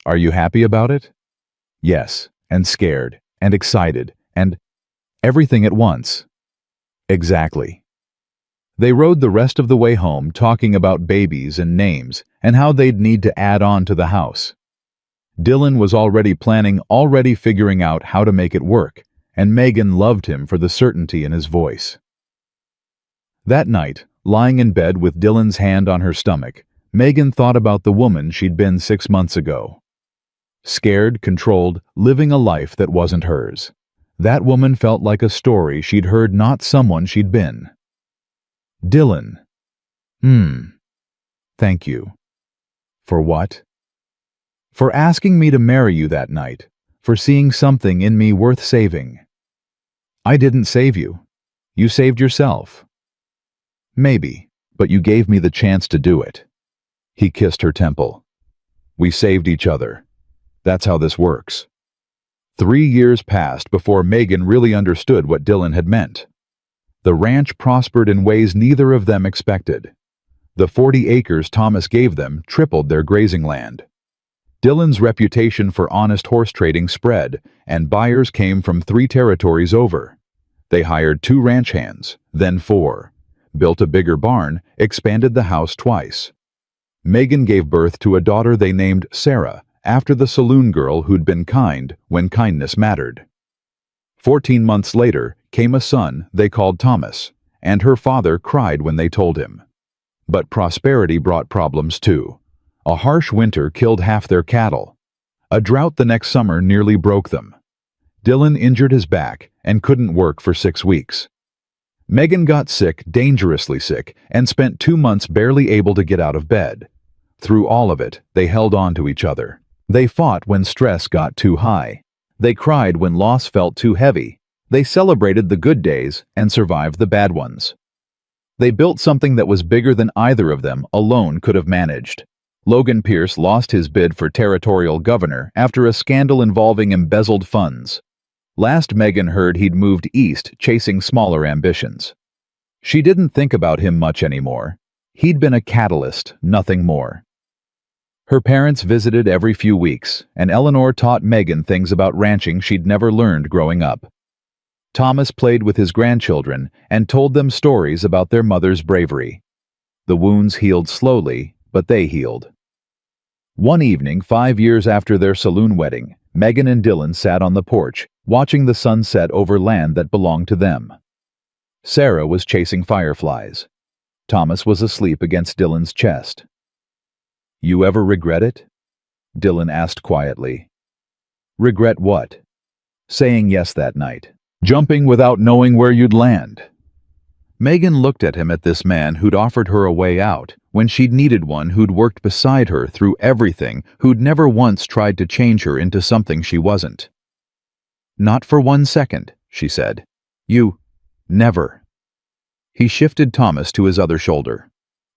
"Are you happy about it?" "Yes, and scared, and excited, and everything at once." "Exactly." They rode the rest of the way home talking about babies and names and how they'd need to add on to the house. Dylan was already planning, already figuring out how to make it work, and Megan loved him for the certainty in his voice. That night, lying in bed with Dylan's hand on her stomach, Megan thought about the woman she'd been 6 months ago. Scared, controlled, living a life that wasn't hers. That woman felt like a story she'd heard, not someone she'd been. "Dylan. Thank you." "For what?" "For asking me to marry you that night. For seeing something in me worth saving." "I didn't save you. You saved yourself." "Maybe, but you gave me the chance to do it." He kissed her temple. "We saved each other. That's how this works." 3 years passed before Megan really understood what Dylan had meant. The ranch prospered in ways neither of them expected. The 40 acres Thomas gave them tripled their grazing land. Dylan's reputation for honest horse trading spread, and buyers came from 3 territories over. They hired 2 ranch hands, then 4, built a bigger barn, expanded the house twice. Megan gave birth to a daughter they named Sarah, after the saloon girl who'd been kind when kindness mattered. 14 months later came a son they called Thomas, and her father cried when they told him. But prosperity brought problems too. A harsh winter killed half their cattle. A drought the next summer nearly broke them. Dylan injured his back and couldn't work for 6 weeks. Megan got sick, dangerously sick, and spent 2 months barely able to get out of bed. Through all of it, they held on to each other. They fought when stress got too high. They cried when loss felt too heavy. They celebrated the good days and survived the bad ones. They built something that was bigger than either of them alone could have managed. Logan Pierce lost his bid for territorial governor after a scandal involving embezzled funds. Last Megan heard he'd moved east chasing smaller ambitions. She didn't think about him much anymore. He'd been a catalyst, nothing more. Her parents visited every few weeks, and Eleanor taught Megan things about ranching she'd never learned growing up. Thomas played with his grandchildren and told them stories about their mother's bravery. The wounds healed slowly, but they healed. One evening, 5 years after their saloon wedding, Megan and Dylan sat on the porch, watching the sun set over land that belonged to them. Sarah was chasing fireflies. Thomas was asleep against Dylan's chest. "You ever regret it?" Dylan asked quietly. "Regret what?" "Saying yes that night. Jumping without knowing where you'd land." Megan looked at him, at this man who'd offered her a way out when she'd needed one, who'd worked beside her through everything, who'd never once tried to change her into something she wasn't. "Not for 1 second," she said. "You never." He shifted Thomas to his other shoulder.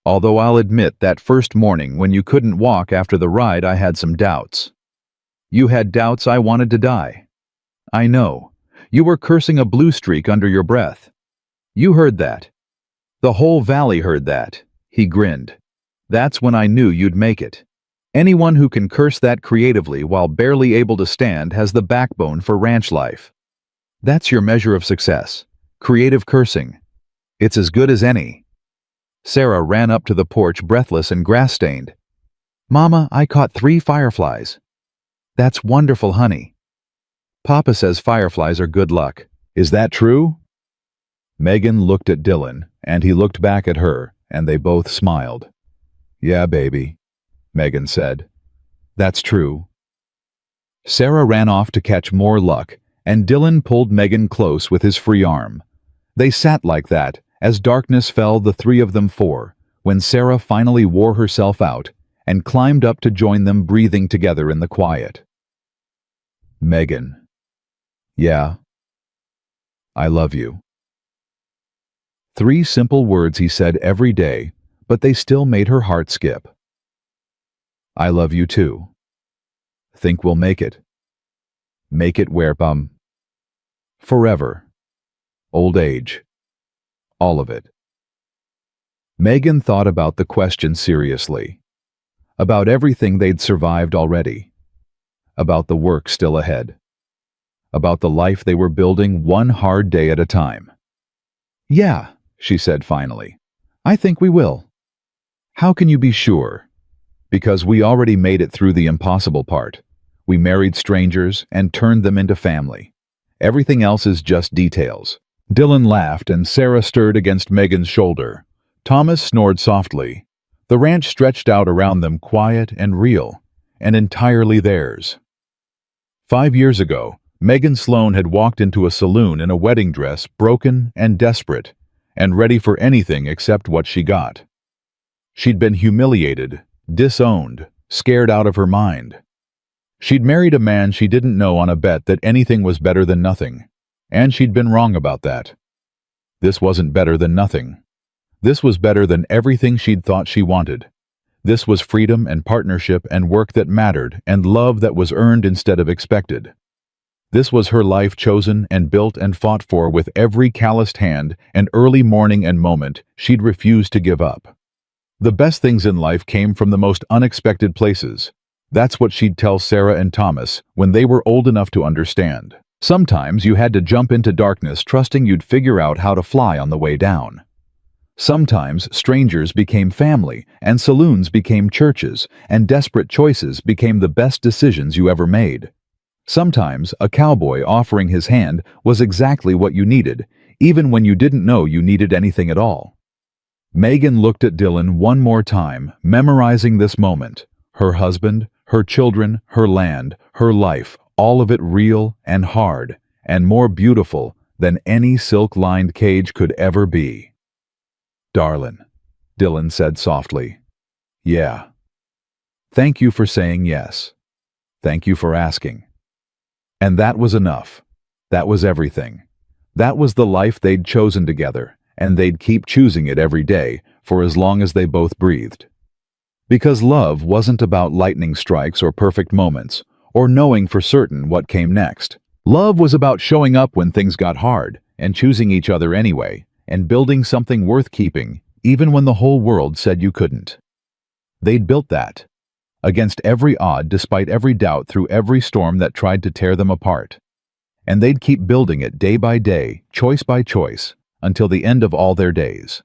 "Although I'll admit that first morning when you couldn't walk after the ride, I had some doubts." "You had doubts I wanted to die." "I know. You were cursing a blue streak under your breath. You heard that. The whole valley heard that." He grinned. "That's when I knew you'd make it. Anyone who can curse that creatively while barely able to stand has the backbone for ranch life. That's your measure of success. Creative cursing. It's as good as any." Sarah ran up to the porch, breathless and grass-stained. "Mama, I caught 3 fireflies." "That's wonderful, honey." "Papa says fireflies are good luck. Is that true?" Megan looked at Dylan, and he looked back at her, and they both smiled. "Yeah, baby," Megan said. "That's true." Sarah ran off to catch more luck, and Dylan pulled Megan close with his free arm. They sat like that, as darkness fell, the three of them four, when Sarah finally wore herself out and climbed up to join them, breathing together in the quiet. "Megan. Yeah. I love you." 3 simple words he said every day, but they still made her heart skip. "I love you too. Think we'll make it. Make it where, forever. Old age. All of it." Megan thought about the question seriously. About everything they'd survived already. About the work still ahead. About the life they were building, one hard day at a time. "Yeah," she said finally. "I think we will." "How can you be sure?" "Because we already made it through the impossible part. We married strangers and turned them into family. Everything else is just details." Dylan laughed and Sarah stirred against Megan's shoulder. Thomas snored softly. The ranch stretched out around them, quiet and real, and entirely theirs. 5 years ago, Megan Sloan had walked into a saloon in a wedding dress, broken and desperate, and ready for anything except what she got. She'd been humiliated, disowned, scared out of her mind. She'd married a man she didn't know on a bet that anything was better than nothing, and she'd been wrong about that. This wasn't better than nothing. This was better than everything she'd thought she wanted. This was freedom and partnership and work that mattered and love that was earned instead of expected. This was her life, chosen and built and fought for with every calloused hand and early morning and moment she'd refused to give up. The best things in life came from the most unexpected places. That's what she'd tell Sarah and Thomas when they were old enough to understand. Sometimes you had to jump into darkness trusting you'd figure out how to fly on the way down. Sometimes strangers became family, and saloons became churches, and desperate choices became the best decisions you ever made. Sometimes a cowboy offering his hand was exactly what you needed, even when you didn't know you needed anything at all. Megan looked at Dylan one more time, memorizing this moment. Her husband, her children, her land, her life, all of it real and hard, and more beautiful than any silk-lined cage could ever be. "Darlin," Dylan said softly. "Yeah. Thank you for saying yes. Thank you for asking." And that was enough. That was everything. That was the life they'd chosen together, and they'd keep choosing it every day for as long as they both breathed. Because love wasn't about lightning strikes or perfect moments, or knowing for certain what came next. Love was about showing up when things got hard, and choosing each other anyway, and building something worth keeping, even when the whole world said you couldn't. They'd built that. Against every odd, despite every doubt, through every storm that tried to tear them apart. And they'd keep building it day by day, choice by choice, until the end of all their days.